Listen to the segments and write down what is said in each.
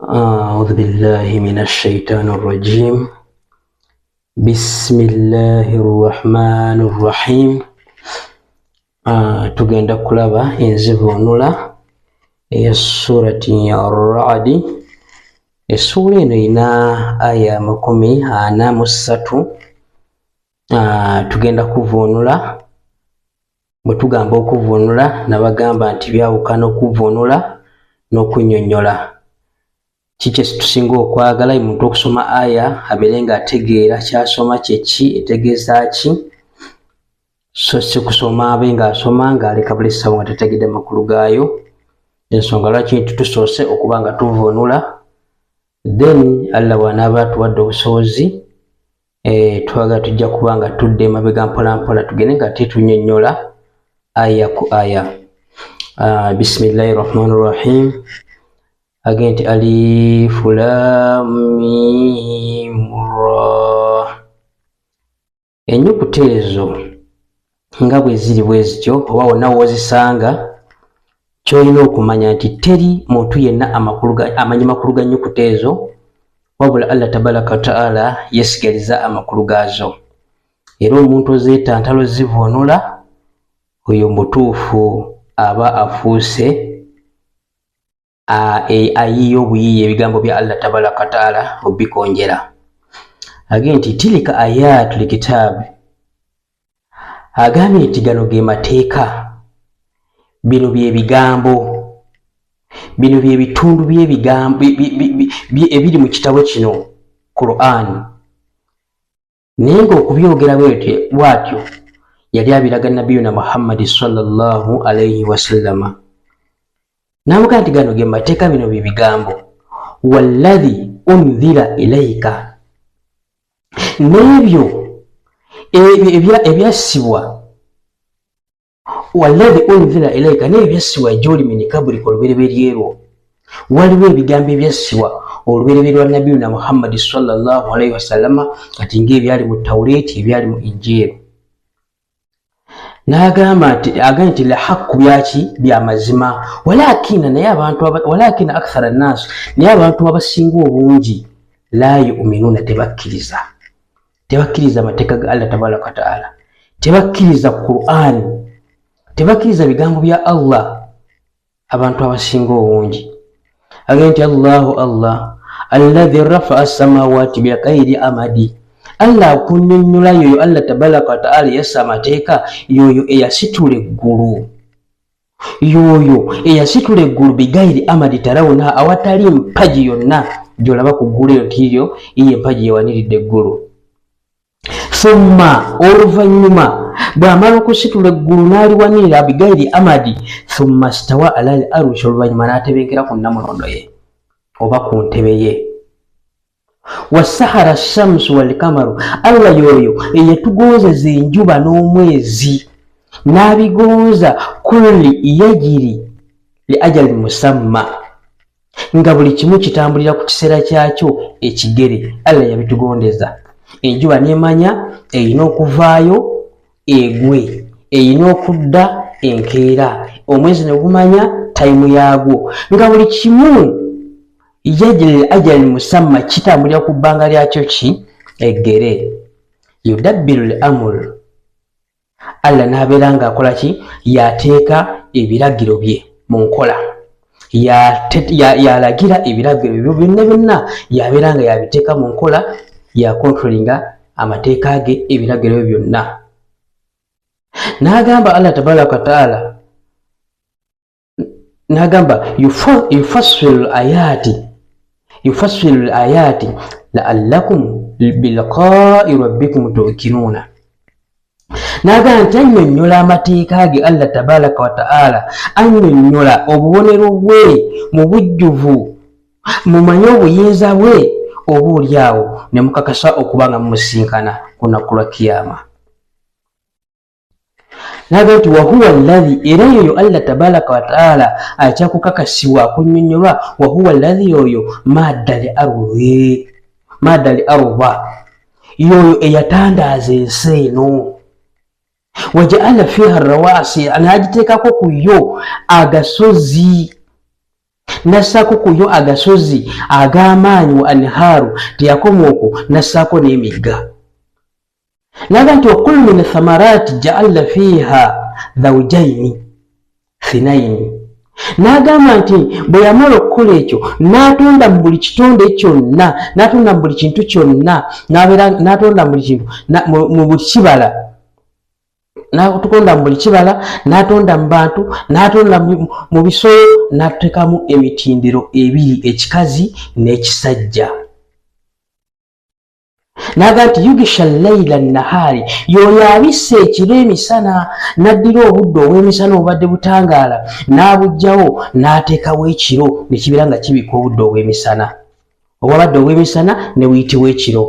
أعوذ بالله من الشيطان الرجيم. بسم الله الرحمن الرحيم. tugenda kulaba enzivunula eya surati ya Ar-Ra'd. Essura eno erina aya 43. Tugenda kuvunula. Bwe tugamba okuvunula nabagamba nti byawukana okuvunula n'okunnyonnyola. Kiki ekitusinga okwagala omuntu okusoma aya abeere nga ategeera kyasoma kyeki, etegeeza ki, so si kusoma abe nga asoma ng'aleka buli ssaawa nga tategedde makulu gaayo. Ensonga lwaki nti tusoose okuba nga tuvunula, then Allah bw'anaaba atuwadde obusobozi twagala tujja kuba nga tudde emabega mpola mpola tugende nga tetunnyonnyola aya ku aya. Bismillahir Rahmanir Rahim. Agenti alif lam mim ra. Ennyukuta ezo nga bwe ziri bwe zityo oba wonna wozisanga, kyolina okumanya nti teri muntu yenna amanyi makulu ga nnyukuta ezo wabula Allah tabaraka wa ta'ala yesigaliza amakulu gaazo. Era omuntu ozeetantalo zivunula, oyo mutuufu aba afuuse ayiye obuyiiya ebigambo bya Allah tabaraka wa ta'ala obikonjera. Agenti tilika ayatul kitab, agambye nti gano ge mateeka, bino bye bigambo, bino bye bitundu by'ebigambo ebiri mu kitabo kino Quran. Naye ng'okubyogera bw'atyo yali abiraga Nabiyuna Muhammad sallallahu alayhi wasallama. Namuga nti gano ge mateeka, bino bye bigambo, walladhi unzila ilayka, n'ebyo ebyassibwa, walladhi unzila ilayka, n'ebyo ebyassibwa gy'oli min qablika, olubereberye lwo. Waliwo ebigambo ebyassibwa olubereberye lwa Nabiyuna Muhammad sallallahu alayhi wasallama, kati ng'ebyali mu Tawreeti, ebyali mu Injili. N'agamba nti lahaqu byaki bya mazima, walakina akthara nnas, naye abantu abasinga obungi la yu'minuna, tebakkiriza amateeka ga Allah tabaraka wa ta'ala, tebakkiriza Qur'an, tebakkiriza bigambo bya Allah. Abantu abasinga obungi agamba nti Allah alladhi rafa'a as-samawati bi ghairi amadi, Allah akunnyonnyola yoyo Allah tabaraka wa ta'ala yassa amateeka, yoyo eyasitula eggulu, yoyo eyasitula eggulu bigairi amadi tarawuna, awatali mpaji yonna gy'olaba ku ggulu eyo ntiyo iyo empaji yewaniridde eggulu. Thumma, oluvannyuma bw'amala okusitula eggulu n'aliwanirira bigairi amadi, thumma stawa ala al-arshi, oluvannyuma n'atebenkera ku nnamulondo ye oba ku ntebe ye. Wasahara shamsu wal kamaru, Allah yoyo eyatugonzeza enjuba n'omwezi, n'abigonza kulli yajiri li ajali musamma, nga buli kimu kitambulira ku kiseera kyakyo ekigere. Allah yabitugondeza. Enjuba nemanya eyina okuvaayo egwe, eyina okudda enkeera, omwezi ne gumanya tayimu yaagwo, nga buli kimu yajiri ajali musamma kitambulira ku bbanga lyakyo ki eggere. Yudabbiru al-amr, Allah n'abeera ng'akola ki, yateeka ebiragiro bye mu nkola, yalagira ebiragiro byo byonna byonna yabeera nga yabiteeka mu nkola, yakontrolinga amateeka ge, ebiragiro bye byonna. N'agamba Allah tabaraka wa ta'ala, n'agamba yufassilu ayati la'allakum biliqa'i rabbikum tuqinuna. N'agamba nti annyonnyola amateeka ge Allah tabaraka wa ta'ala, annyonnyola obubonero bwe mu bujjuvu, mumanye obuyinza bwe, oba oliawo ne mukakasa okuba nga mumusinkana ku lunaku lwa kiyama. N'agamba nti wahuwa alladhi, era yoyo Allah tabaraka wa ta'ala akyakukakasibwa akunnyonnyola, wahuwa alladhi, yoyo maddali arda, yoyo eyatandaaza ensi eno, wajaala fiha rawasi, n'agiteekako ku yo agasozi, nassaako kuyo agasozi ag'amaanyi wa anhaaru teyakoma okwo nassaako n'emigga naga nti wakulu min thamarati ja'alna fiha zawjaini thinaini n'agamba nti bwe yamala okukola ekyo n'atonda mu buli kitonde kyonna n'atonda mu buli kintu kyonna n'atonda mu buli kintu mu buli kibala n'atukonda mu buli kibala n'atonda mu bantu n'atonda mu bisolo n'atuteekamu emitindiro ebiri ekikazi n'ekisajja naga nti yugisha layla nahari yoyo abisse ekiro emisana n'addira obudde obw'emisana obubadde butangaala n'abugjawo n'ateekawo ekiro ne kibeera nga kibika obudde obw'emisana obwabadde obw'emisana ne buyitibwa ekiro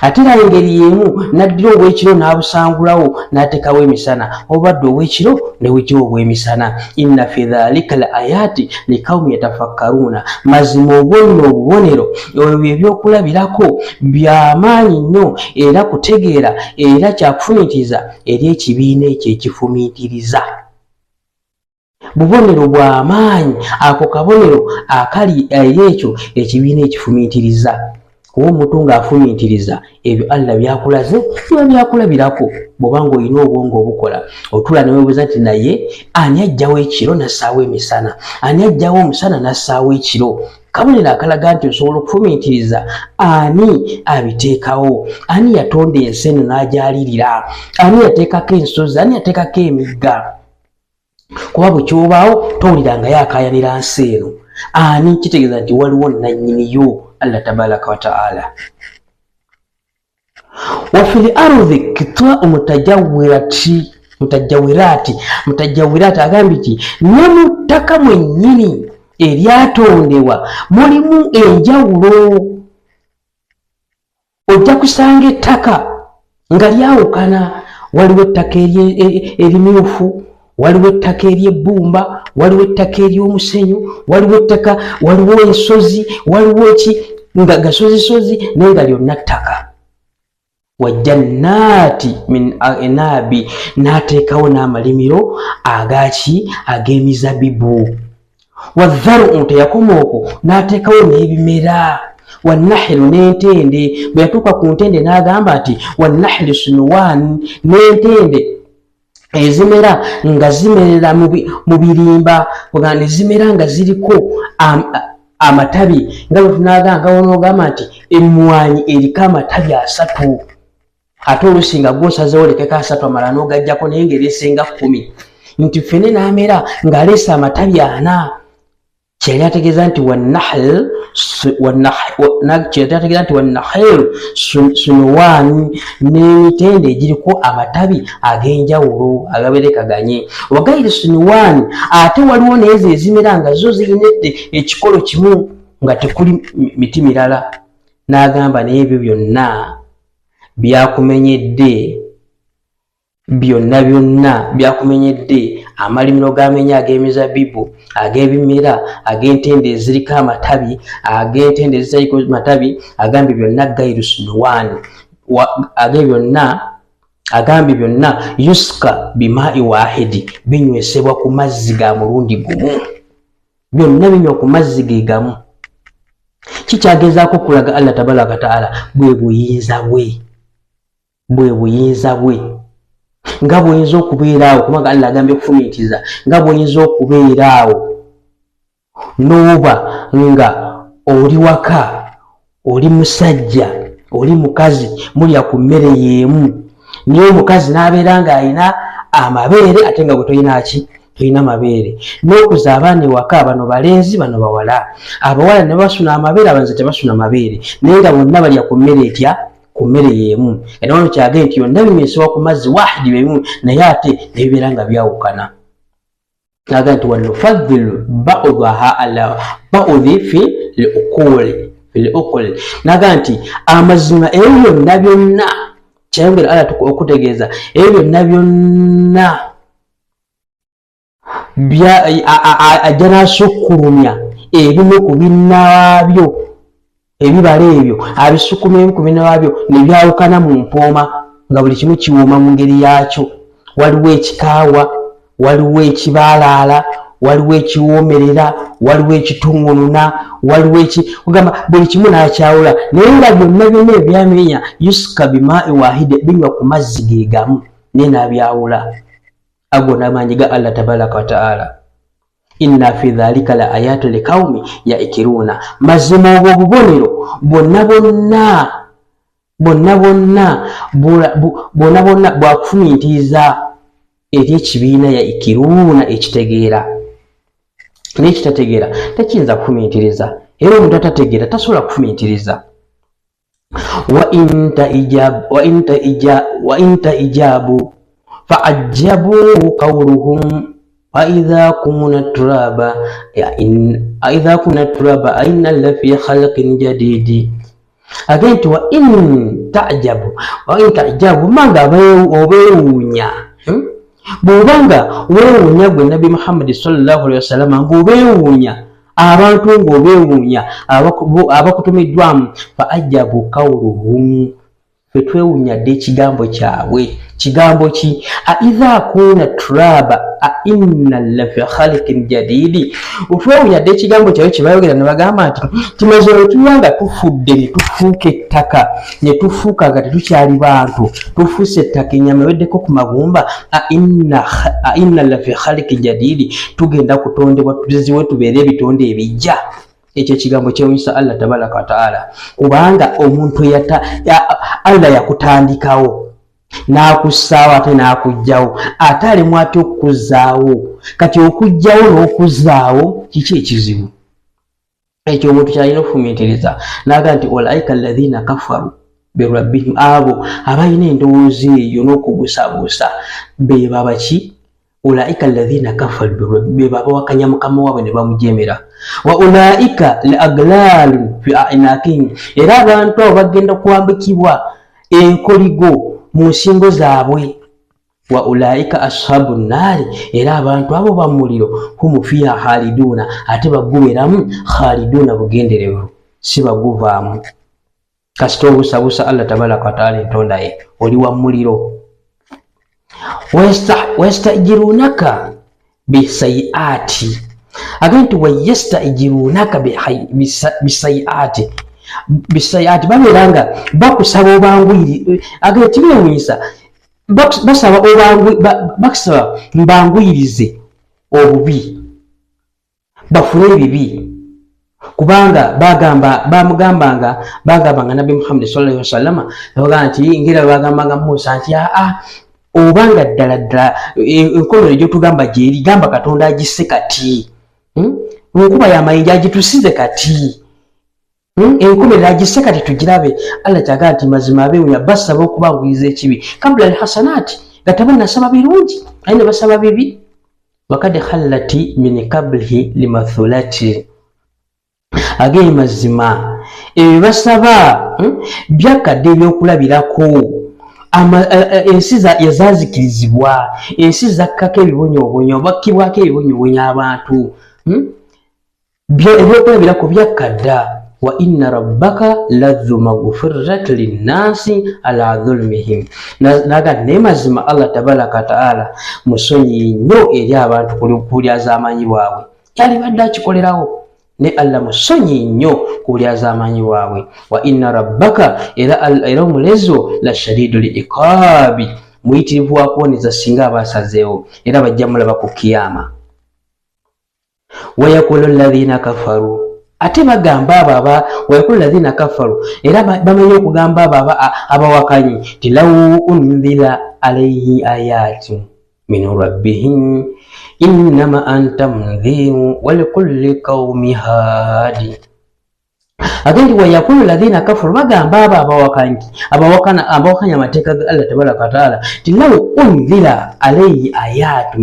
ate era engeri y'emu n'addira obw'ekiro n'abusangulawo n'ateekawo emisana obubadde obw'ekiro ne buyitibwa obw'emisana inna fi dhalika la ayati liqawmi yatafakkaruuna mazima obwonno obubonero ebyo ebyokulabirako by'amaanyi nnyo era kutegeera era kyakufumiitiriza eri ekibiina ekyo ekifumiitiriza bubonero bw'amaanyi ako kabonero akali eri ekyo ekibiina ekifumiitiriza kuba omuntu ng'afumiitiriza ebyo Allah byakulaze biba byakulabirako bw'obanga olina obwongo obukola otula neweebuuza nti naye ani aggyawo ekiro nassaawo emisana ani aggyawo omusana nassaawo ekiro kabonero akalaga nti osobola okufumiitiriza ani abiteekawo ani yatonda ensi eno n'agyalirira ani yateekako ensozi ani yateekako emigga kuba bwe kyobaawo towuliranga yakaayanira nsi eno ani kitegeeza nti waliwo nannyiniyo Allah tabaraka wa ta'ala wa fil ardi qita'u mutajawirati agambye nti ne mu ttaka mwennyini eryatondebwa mulimu enjawulo ojja kusanga ettaka nga lyawukana waliwo ettaka erimyufu waliwo ettaka ery'ebbumba waliwo ettaka ery'omusenyu waliwo ettaka waliwo ensozi waliwo eki nga gasozisozi naye nga lyonna ttaka wa jannaati min inabi n'ateekawo n'amalimiro agaki ag'emizabibu wa dharu teyakoma okwo n'ateekawo n'ebimera wannahlu n'entende bwe yatuuka ku ntende n'agamba nti wannahlu sunwan n'entende ezimera nga zimerera mu birimba ne zimera nga ziriko amatabi nga bwe tunaganga wonogamba nti emmwanyi eriko amatabi 3 ate oluusi nga gwosazewo lekeko 3 amala n'ogajjako naye ng'ereesenga 10 nti ffene n'amera ng'aleese amatabi 4 kyali ategeeza nti wannahlu sunwani n'emitende egiriko amatabi ag'enjawulo agaberekaganye wagayiri sunwani ate waliwo neezo ezimera nga zo zirina ekikolo kimu nga tekuli miti mirala n'agamba n'ebyo byonna byakumenyedde byonna byakumenyedde amalimiro g'amenya ag'emizabibu ag'ebimera ag'entende eziriko amatabi ag'entende eziriko amatabi agambye byonna gairu sunwani agambye byonna yuska bimai wahidi binywesebwa ku mazzi ga mulundi gumu byonna binywa ku mazzi ge gamu kikyagezaako kulaga Allah tabaraka ta'ala bwe buyinza bwe nga bw'oyinza okubeeraawo kubanga Allah agambye okufumiitiriza nga bw'oyinza okubeeraawo n'oba nga oli waka oli musajja oli mukazi mulya ku mmere y'emu naye omukazi n'abeera ng'alina amabeere ate nga bwe tolina mabeere n'okuza abaana ewaka bano balenzi bano bawala abawala ne basuna amabeere abanze tebasuna mabeere naye nga bonna balya ku mmere etya ku mmere y'emu era wano kyagambye nti yonna binywesebwa ku mazzi wahidi bebimu naye ate nebibeera nga byawukana naga nti wanufadhilu ba'daha ala ba'dhi fi l-uqul naga nti amazima ebyo byonna byonna kyayongera Allah okutegeeza ebyo byonna byonna ajja n'asukkulumya ebimu ku binnaabyo ebibala ebyo abisukuma ebimu ku binnaabyo ne byawukana mu mpooma nga buli kimu kiwuuma mu ngeri yaakyo waliwo ekikaawa waliwo ekibaalaala waliwo ekiwoomerera waliwo ekitunguluna waliwo kugamba buli kimu n'akyawula naye nga byonna byonna ebyamenya yusuka bimaa'i waahide binywa ku mazzi ge gamu naye n'abyawula ago n'amaanyi ga Allah tabaraka wa ta'ala. Inna fi dhalika la ayatu liqaumi yaikiruna mazima obwo bubonero bonna bwakufumintiriza eri ekibiina yaikiruna ekitegeera n'ekitategeera tekiyinza kufumintiriza era omuntu atategeera tasobola kufumintiriza. wa inta ijabu fa'ajjabu qawluhum وإذا كنا ترابا أئنا لفي خلق جديد. Again, وإن تعجب manga obewunya bwobanga wewunya gwe Nabi Muhammad sallallahu alaihi wasallam ng'obewunya abantu ng'obewunya abakutumiddwamu fa'ajjabu qawluhum fetwewunya dde ekigambo kyabwe. Kigambo ki? Aidha kuna turaba inna lafi khaliqin jadidi. Utwewunya dde ekigambo kyabwe kyebayogera ne bagamba nti tumaze otuwanga tufudde ne tufuuka ettaka ne tufuuka nga tetukyali bantu tufuuse ettaka ennyama eweddeko ku magumba. Inna lafi khaliqin jadidi, tugenda kutondebwa tuziwe tubeere ebitonde ebijja. Ekyo kigambo kyewunyisa Allah tabaraka wa ta'ala kubanga omuntu Allah yakutandikawo n'akussaawo ate n'akugjawo ate alemu ate okuzzaawo. Kati okugjawo n'okuzzaawo kiki ekizibu? Ekyo omuntu kyalina okufumintiriza n'aga nti ulaika alladhina kafaru birabbihim, abo abalina endowooza eyo n'okubuusabuusa be babaki? Ulaika alladhina kafaru birabbihim, be babawakanya mukama waabwe ne bamujemera. Wa ulaika la aglalun fi a'naqihim, era abantu abo bagenda kuwambikibwa enkoligo mu nsingo zaabwe. Wa ulaika ashabu nnaari, era abantu abo bamuliro hum fiha khaliduna, ate bagubeeramu khaliduna bugenderevu si baguvaamu. Kasita obuusabuusa Allah tabaraka wa ta'ala entonda ye oli wa muliro. Wayastajirunaka bisayiati, agenti wayastajirunaka bisayiati babeeranga bakusaba obangwiri. Agenti beewunyisa basaba mbangwirize obubi bafune ebibi kubanga bagambanga Nabi Muhammad sallallahu alaihi wasallam bagamba nti ngira bagambanga Musa nti obanga ddala enkola egyo tugamba gyeri gamba Katonda agisse kati nkuba y'amayinja agitusize kati enkomerera agisse kati tugirabe. Allah kyaga nti mazima abeewunya basaba okubangwiriza ekibi kabla alhasanati nga tabannasaba birungi aye ne basaba bibi. Wakad khallati min qablihi limathulati, agee mazima ebyo basaba byakadde ebyokulabirako. Ensi yazazikirizibwa, ensi zakkako ebibonyobonyo bakkibwako ebibonyobonyo abantu ebyokulabirako byakadda. Wa inna rabbaka ladhu maghfirati linnasi ala dhulmihim, naga ne mazima Allah tabaraka wa ta'ala musonyi nnyo eri abantu kulyaza amaanyi bwabwe. Yali badde akikolerawo ne Allah musonyi nnyo kulyaza amaanyi bwabwe. Wa inna rabbaka era omulezo la shadidul iqabi, muyitirivu wa kuwoneza singa abasazeewo era bajja mulaba ku kiyama. Wa yaqulu alladhina kafaru, ate bagamba wayakulu alladhina kafaru, era bamenye okugamba abawakanyi ti law unzila alayhi ayatun min rabbihim innama anta mundhiru wa likulli qaumin hadi. Agandi wayakulu alladhina kafaru, bagamba abawakanya amateeka ga Allah tabaraka wa ta'ala ti law unzila alayhi ayatun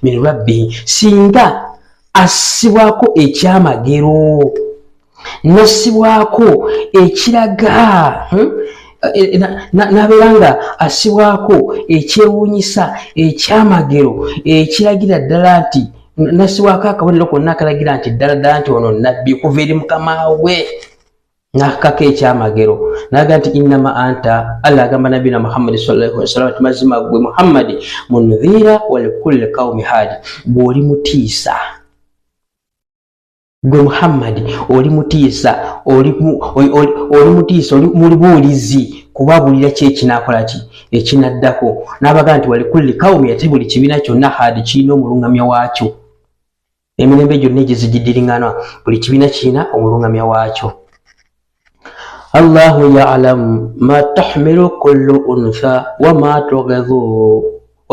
min rabbihim, singa assibwako ekyamagero nassibwako ekiraga nabeeranga assibwako ekyewuunyisa ekyamagero ekiragira ddala nti nassibwako akabonero konna akalagira nti ddala nti ono nabbi kuva eri mukama we. nakaka ekyamagero naga nti innama anta Allah agamba nabina Muhammad sallallahu alaihi wasallam mazima gwe Muhammad munzira wa likulli qaumi hadi bwoli mutiisa gwe Muhammad oli mutiisa oli mutiisa oli mulibuulizi kubabulira ki ekinakola ki ekinaddako n'abaga nti wa likulli qaumi ate buli kibiina kyonna hadi kirina omulungamya waakyo emirembe gyonna egizijiddiringana buli kibiina kirina omulungamya waakyo Allahu ya'lam ma tahmilu kullu untha wa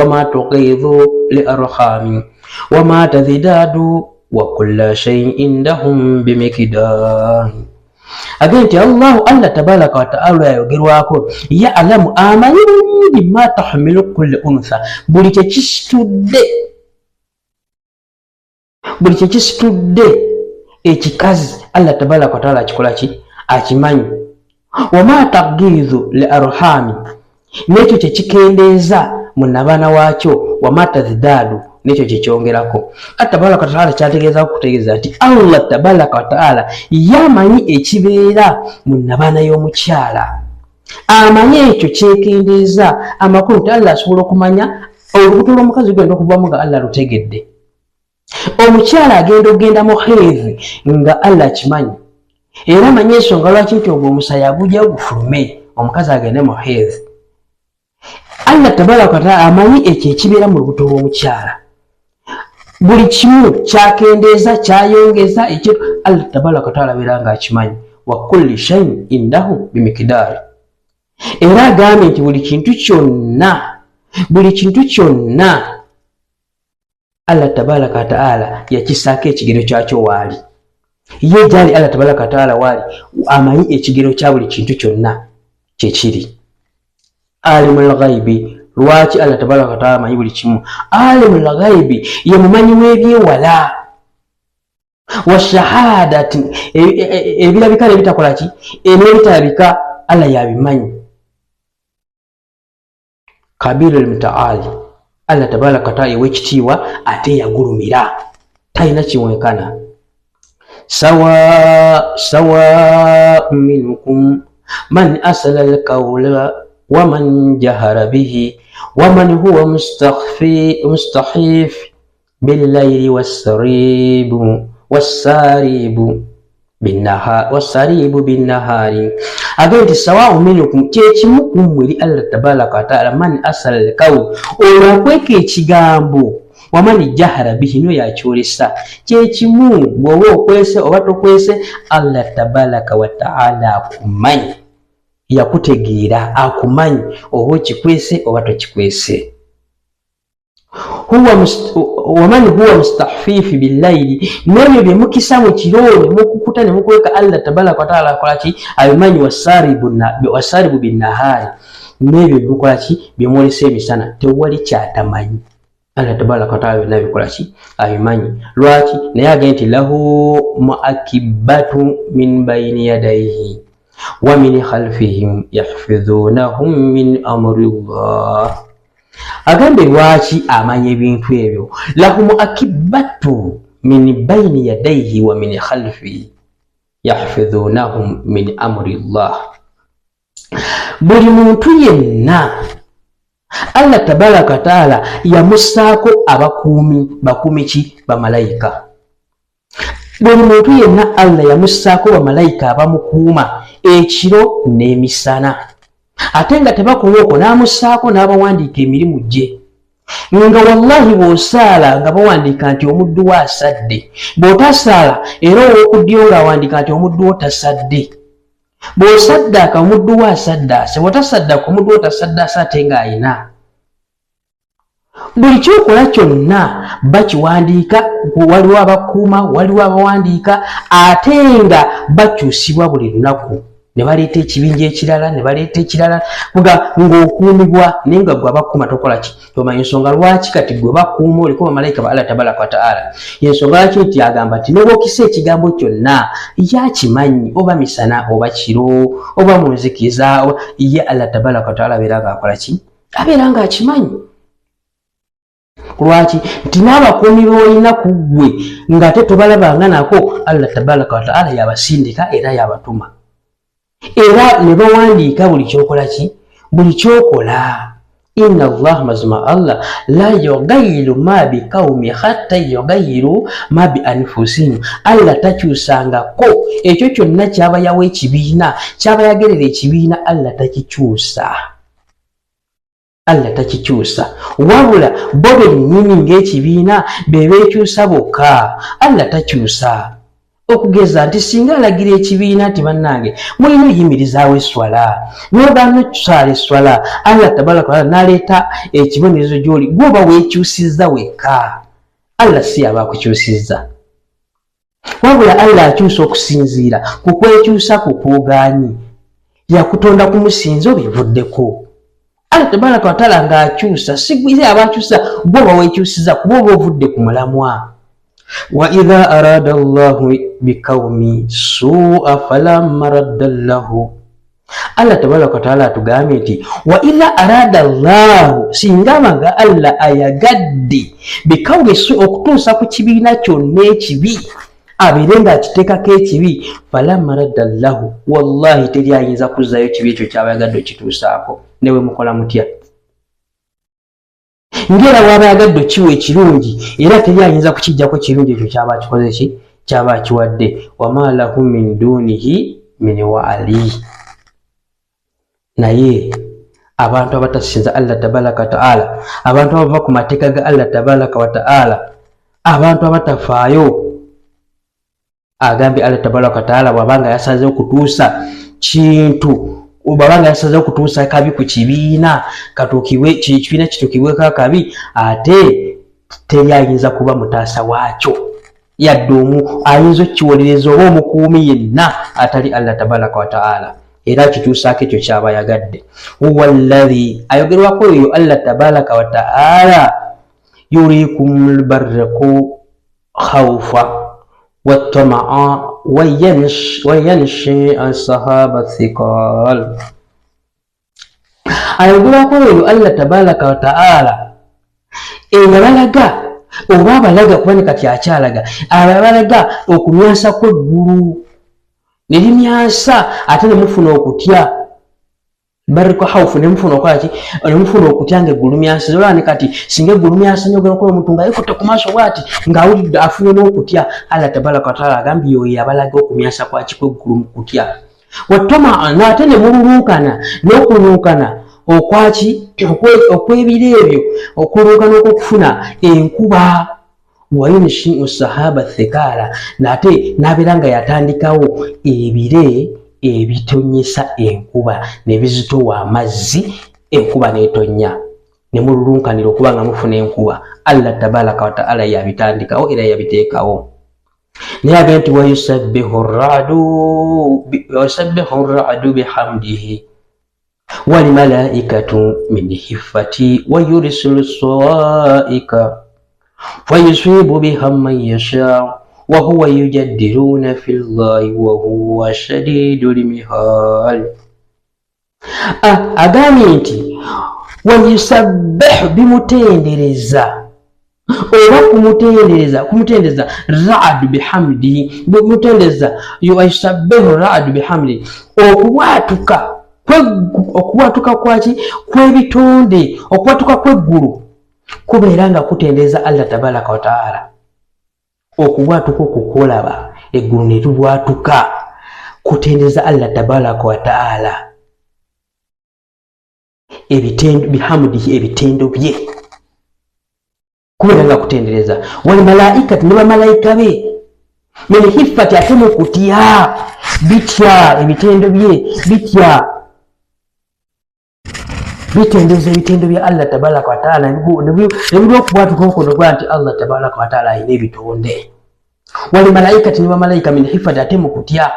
ma tughidhu li arhami wa ma tazidadu wa kullu shay'in indahum bimiqdar. Agenti Allah tabaraka wa ta'ala yayogerwako ya'lamu amanyi ma tahmilu kullu untha buli kyekisitudde ekikazi Allah tabaraka wa ta'ala akikola ki akimanyi. Wama taghidhu li arhami nekyo kyekikendeeza mu nabana waakyo wama tazidadu nekyo kyekyongerako. Tabaraka wa ta'ala kyategeeza kutegeeza nti Allah tabaraka wa ta'ala yamanyi ekibeera mu nabana y'omukyala amanyi ekyo kyekendeeza amakulu nti Allah asobola okumanya olubuto lw'omukazi genda okuvamu nga Allah lutegedde omukyala agenda ogenda mu heevi nga Allah akimanyi era amanyi ensonga lwaki nti ogwo omusaya agujja gufulume omukazi agende mu heevi. Allah tabaraka wa ta'ala amanyi ekyo ekibeera mu lubuto lw'omukyala buli kimu kyakendeeza kyayongeza ekyo Allah tabaraka wa ta'ala abeera nga akimanyi. Wa kulli shay'in indahu bimiqdar era agambye nti buli kintu kyonna Allah tabaraka wa ta'ala yakisaako ekigero kyakyo waali ye gyali Allah tabaraka wa ta'ala waali amanyi ekigero kya buli kintu kyonna kyekiri. Alimul ghaibi lwaki Allah tabaraka wa ta'ala amanyi buli kimu alimul ghaibi ye mumanyi w'ebyewala wa shahadati ebirabika n'ebitakola ki n'ebitalabika Allah yabimanyi. Kabirul mutaali Allah tabaraka wa ta'ala w'ekitiibwa ate yagulumira talina kiwenkana. sawa minkum man asala alqawla wa man jahara bihi wa man huwa mustahif billayli wasaribu binnahari. Agenti sawa minkum kyekimu kumweri Allah tabaraka wa ta'ala man asala alqawla olwakweka ekigambo wamani jahara bihi no yakyolesa kyekimu bw'oba okwese oba tokwese Allah tabaraka wa ta'ala akumanyi yakutegeera akumanyi oba okikwese oba tokikwese. Wamani huwa mustahfifi billayli nebyo bye mukisa mu kiro ne mukukuta ne mukweka Allah tabaraka wa ta'ala akola ki abimanyi wasaribu binnahari nebyo bye mukola ki bye mwolesa emisana tewali kyatamanyi. Allah tabaraka wa ta'ala byonna bikola ki abimanyi. Lwaki naye agenti lahu muakibatu min bayni yadayhi wa min khalfihim yahfidhunahum min amri Allah. Agambe lwaki amanya ebintu ebyo lahu muakibatu min bayni yadayhi wa min khalfihi yahfidhunahum min amri Allah. Buli muntu yenna Allah tabaraka wa ta'ala yamusaako bakumi ki bamalayika. Buli muntu yenna Allah yamusaako bamalayika abamukuuma ekiro n'emisana ate nga tebakola okwo n'amusaako n'abawandiika emirimu gye nga wallahi bw'osaala nga bawandiika nti omuddu wo asadde bw'otasaala era ow'okuddyo ng'awandiika nti omuddu wo tasadde bw'osaddaaka omuddu wo asaddaase bw'otasaddaaka omuddu wo tasaddaase ate ng'ayina. Buli kyokola kyonna bakiwandiika waliwo abakuuma waliwo abawandiika ate nga bakyusibwa buli lunaku ne baleeta ekibinja ekirala ne baleeta ekirala ng'okuumibwa naye nga gwe abakuuma tokola ki tomanyi ensonga lwaki kati gwe bakuuma oliko bamalayika ba Allah tabaraka wa ta'ala. Ensonga lwaki nti agamba nti ne bw'okisa ekigambo kyonna yakimanyi oba misana oba kiro oba mu nzikiza ye Allah tabaraka wa ta'ala abeera ng'akola ki abeera ng'akimanyi. Lwaki nti n'abakuumi b'olina ku ggwe ng'ate tobalabanga nako Allah tabaraka wa ta'ala yabasindika era yabatuma. era ne bawandiika buli kyokola ki buli kyokola. Inna Allah mazima Allah la yughayyiru ma bi qaumi hatta yughayyiru ma bi anfusihim. Allah takyusangako ekyo kyonna kyaba yawa ekibiina kyaba yagerera ekibiina Allah takikyusa. Allah takikyusa wabula bo bennyini ng'ekibiina be beekyusa bokka. Allah takyusa. Okugeza nti singa alagira ekibiina nti bannange mulina oyimirizaawo eswala n'ogaana okuswala eswala, Allah tabaraka wa taala n'aleeta ekibonerezo gy'oli gw'oba weekyusizza wekka. Allah si yaba akukyusizza, wabula Allah akyusa okusinziira ku kwekyusa ku kwogaanyi. Yakutonda kumusinza obivuddeko. Allah tabaraka wa taala ng'akyusa si yaba akyusa gw'oba weekyusizza kuba oba ovudde ku mulamwa. Wa idha arada Allahu biqaumi su'a fala maradda lahu. Allah tabaraka wa taala atugambye nti wa idha arada Allahu, singa nga Allah ayagadde biqaumi su'a, okutuusa ku kibiina kyonna ekibi abeere ng'akiteekako ekibi, fala maradda lahu, wallahi teri ayinza kuzzayo kibi ekyo kyaba yagadde okituusaako. Ne bwe mukola mutya ngera waba yagadde okiwa ekirungi era teri ayinza kukijjako kirungi ekyo kyaba kikoze ki kyaba kiwadde. Wama lahu min dunihi min wali. Naye abantu abatasinza Allah tabaraka wa taala, abantu abava ku mateeka ga Allah tabaraka wa taala, abantu abatafaayo, agambye Allah tabaraka wa taala bw'abanga yasaze okutuusa kintu, bw'abanga yasaze okutuusa kabi ku kibiina katuukibwe kibiina kituukibweko akabi, ate teri ayinza kuba mutaasa waakyo yadde omu ayinza okukiwolereza oba omukuumi yenna atali Allah tabaraka wa taala, era kituusaako ekyo kyaba yagadde. Huwa alladhi, ayogerwako oyo Allah tabaraka wa taala, yurikumul barraku khawfa wattamaa wayanshi asahaba thiqal. Ayogerwako oyo Allah tabaraka wa taala eyabalaga oba abalaga kuba ne kati akyalaga abalaga okumyansa kw'eggulu ne limyansa ate ne mufuna okutya bariko haufu ne mufuna okwaki ne mufuna okutya ng'eggulu myansa olwa ne kati singa eggulu myansa nyogera okuba omuntu nga yekutte ku maaso bw'ati ng'awulidde afunye n'okutya. Allah tabaraka wa taala agambye oyo yabalaga okumyansa kwaki kw'eggulu mu kutya. Wattama n'ate ne mululunkana n'okulunkana okwaki okw'ebiro ebyo, okulunkana okufuna enkuba. Wayunshi sahaba thikala, nate nabeera nga yatandikawo ebire ebitonyesa enkuba ne bizitowa amazzi, enkuba n'etonnya ne mululunkanira okuba nga mufuna enkuba. Allah tabaraka wa taala yabitandikawo era yabiteekawo. Naye agambye nti wayusabbihu rra'du bihamdihi wal malaikatu min hiffati wa yursilu sawaika fayusibu biha man yasha wa huwa yujaddiruna fillahi wa huwa shadidul mihal. Agambye nti wayusabbihu, bimutendereza oba kumutendereza ra'du bihamdihi, bimutendereza yusabbihu ra'du bihamdihi, okubwatuka kwaki kw'ebitonde, okubwatuka kw'eggulu kubeera nga kutendereza Allah tabaraka wa taala. Okubwatuka okukolaba eggulu ne libwatuka kutendereza Allah tabaraka wa taala. Ebitendo bihamdihi, ebitendo bye kubeera nga kutendereza. Wal malaikati, ne bamalayika be min hiffati, ate mu kutya bitya ebitendo bye bitya bitendeza ebitendo bya Allah tabaraka wa taala nebiri okubwatuka okono gwa nti Allah tabaraka wa taala ayina ebitonde. Wali malaikati, ne bamalayika min hiffati, ate mu kutya.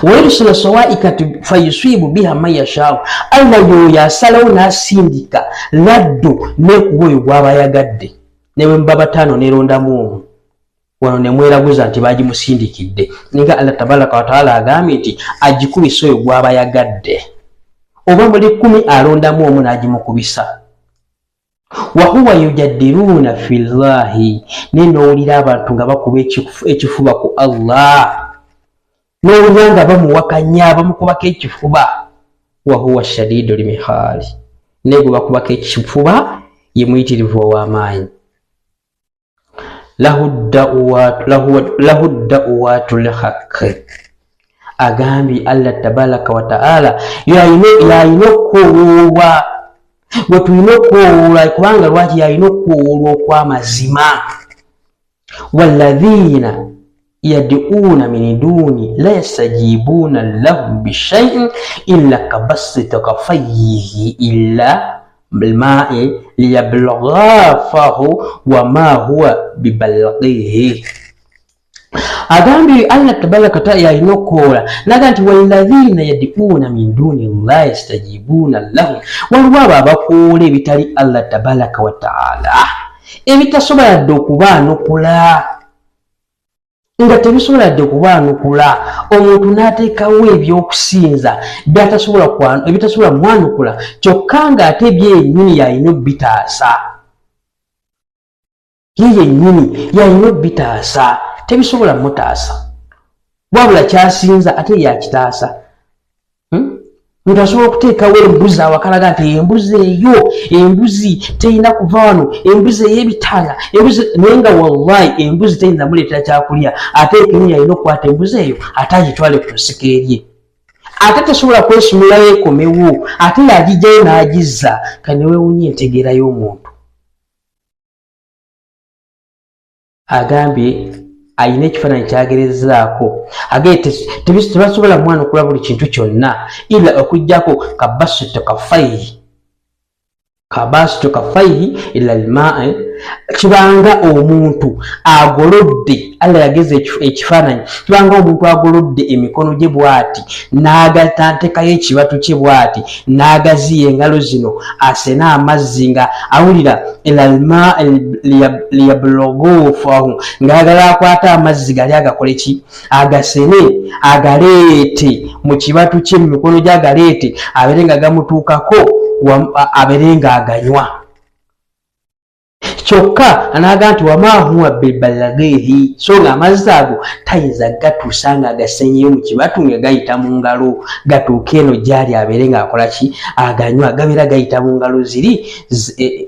Wayursila sawaikati fayusibu biha man yashau, Allah yoyo asalawo n'asindika laddu n'ekuba oyo gw'aba yagadde. Ne bwe muba bataano nerondamu omu, wano ne mweraguza nti bagimusindikidde, nga Allah tabaraka wa taala agambye nti agikubisa oyo gw'aba yagadde. Oba muli 10 alondamu omu n'agimukubisa. Wa huwa yujaddiruna fillahi, ne n'owulira abantu nga bakuba ekifuba ku Allah n'owulanga bamuwakanya bamukubako ekifuba wa huwa shadidul mihali naye gwe bakubako ekifuba ye muyitirivu ow'amaanyi. lahu da'watu lhaqi agambye Allah tabaraka wa ta'ala yayina okuwoolwa gwe tulina okuwoolwa kubanga lwaki yayina okuwoolwa okw'amazima. walladhina yad'una min duni la yastajibuna lahum bishay'in illa kabassita kaffayhi illa bilma'i liyablugha fahu wama huwa bibalghihi. agambye Allah tabaraka ta'ala yalina okukola naga nti walladhina yad'una min duni la yastajibuna lahum waliwo abo abakoola ebitali Allah tabaraka wa ta'ala ebitasobola dde okubaanukula nga tebisobola dde okubaanukula omuntu n'ateekawo ebyokusinza ebitasobola mwanukula kyokka ng'ate byennyini yalina obbitaasa ye yennyini yalina obbitaasa tebisobola mutaasa wabula kyasinza ate yakitaasa. Omuntu asobola okuteekawo embuzi awakalaga nti embuzi terina kuva wano, embuzi ey'ebitanga, naye nga wallahi embuzi terina muleetera kyakulya ate ekenyi yalina okukwata embuzi eyo ate agitwale ku nsiko erye ate tesobola kwesumulayo ekomewo ate yagijjayo n'agizza kanewewunya entegeera y'omuntu. agambye ayina ekifaananyi kyagerezaako agambye tebasobola mwanukula buli kintu kyonna ila okujjako kabasito kafaihi ila alma'i kibanga omuntu agolodde Allah yageze ekifaananyi kibanga omuntu agolodde emikono gye bw'ati n'agatantekayo ekibatu kye bw'ati n'agaziya engalo zino asena amazzi nga awulira ila alma'i liyablughu fahu ng'agala akwata amazzi gali agakole ki agasene agaleete mu kibatu kye mu mikono gye agaleete abere nga gamutuukako abere nga aganywa kyokka anaga nti wama huwa bibalaghihi so nga amazzi ago tayinza gatuusa nga agasenyeyo mu kibatu nga gayita mu ngalo gatuuka eno gyali abere nga akola ki aganywa gabeera gayita mu ngalo ziri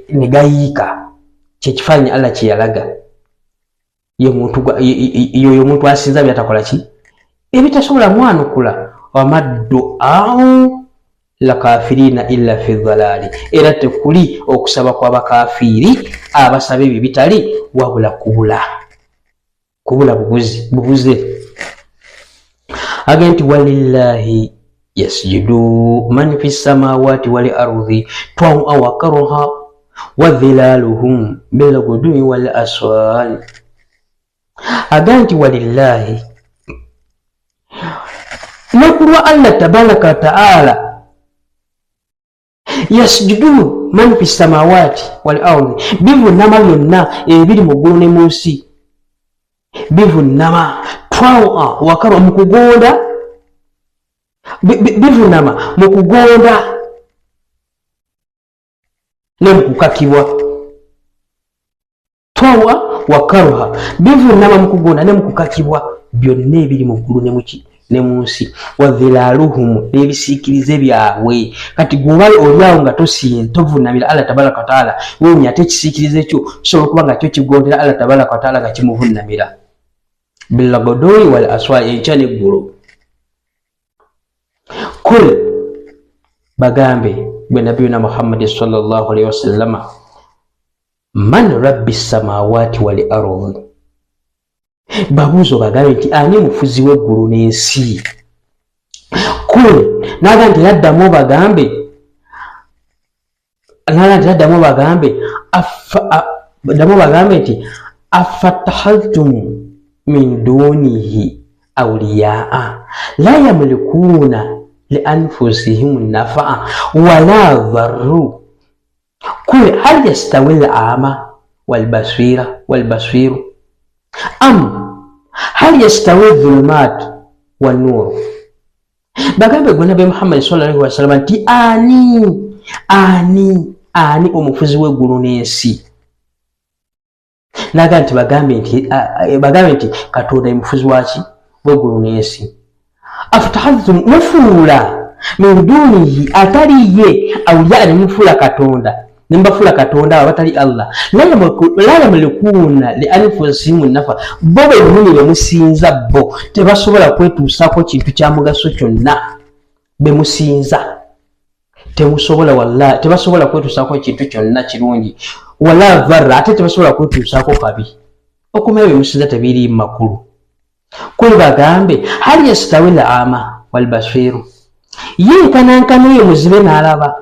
ne gayiika kyekifaananyi Allah kye yalaga yoyo omuntu asinza byatakola ki ebitasobola mwanukula wamaddu'au la kafirina illa fi dhalali era tekuli okusaba kw'abakafiiri abasaba ebyo bitali wabula kubula bubuze. agenti walillahi yasjudu man fi samawati wal ardi taw'a wa karha wa dhilaluhum bil ghudwi wal aswal. agenti walillahi nakulwa Allah tabaraka ta'ala yasjudu man fi samawati wal ardi bivunama byonna ebiri mu ggulu ne mu nsi bivunama twawa wakaba mu kugonda bivunama mu kugonda ne mu kukakibwa twawa wakaruha bivunama mu kugonda ne mu kukakibwa byonna ebiri mu ggulu ne mu nsi wa dhilaluhum n'ebisiikirize byabwe. kati gwe oliawo nga tovunamira Allah tabaraka wa ta'ala wenya ate ekisiikirize kyo kisobola okuba nga kyo kigondera Allah tabaraka wa ta'ala nga kimuvunamira bilagodoi wal aswa enkya n'eggulu. kul bagambe gwe nabiyuna Muhammad sallallahu alaihi wasallam man rabbi samawati wal ardi babuuzo bagambe nti ani mufuzi w'eggulu n'ensi. kul naga nti naddamu bagambe nti afattahaltum min dunihi awliyaa la yamlikuna li anfusihim nafa'a wala dharru. kul hal yastawi al-a'ma wal basiru am hal yastawi dhulumat wan nur. bagambe gwe nabi Muhammad sallallahu alaihi wasallam nti ani omufuzi w'eggulu n'ensi. naga nti bagambe nti Katonda mufuzi waki w'eggulu n'ensi. aftahadhtum mufula min dunihi ataliye awliya ne mufula katonda nembafula katonda abatali Allah la yamlikuna li anfusihim nafa bo benyini bemusinza bo tebasobola kwetuusako kintu kya mugaso kyonna bemusinza temusobola wallahi tebasobola kwetuusako kintu kyonna kirungi wala dharra ate tebasobola kwetuusako kabi okumewe bemusinza tebiri makulu kuli bagambe hali yastawi al-ama wal basiru yenkanankana ye muzibe n'alaba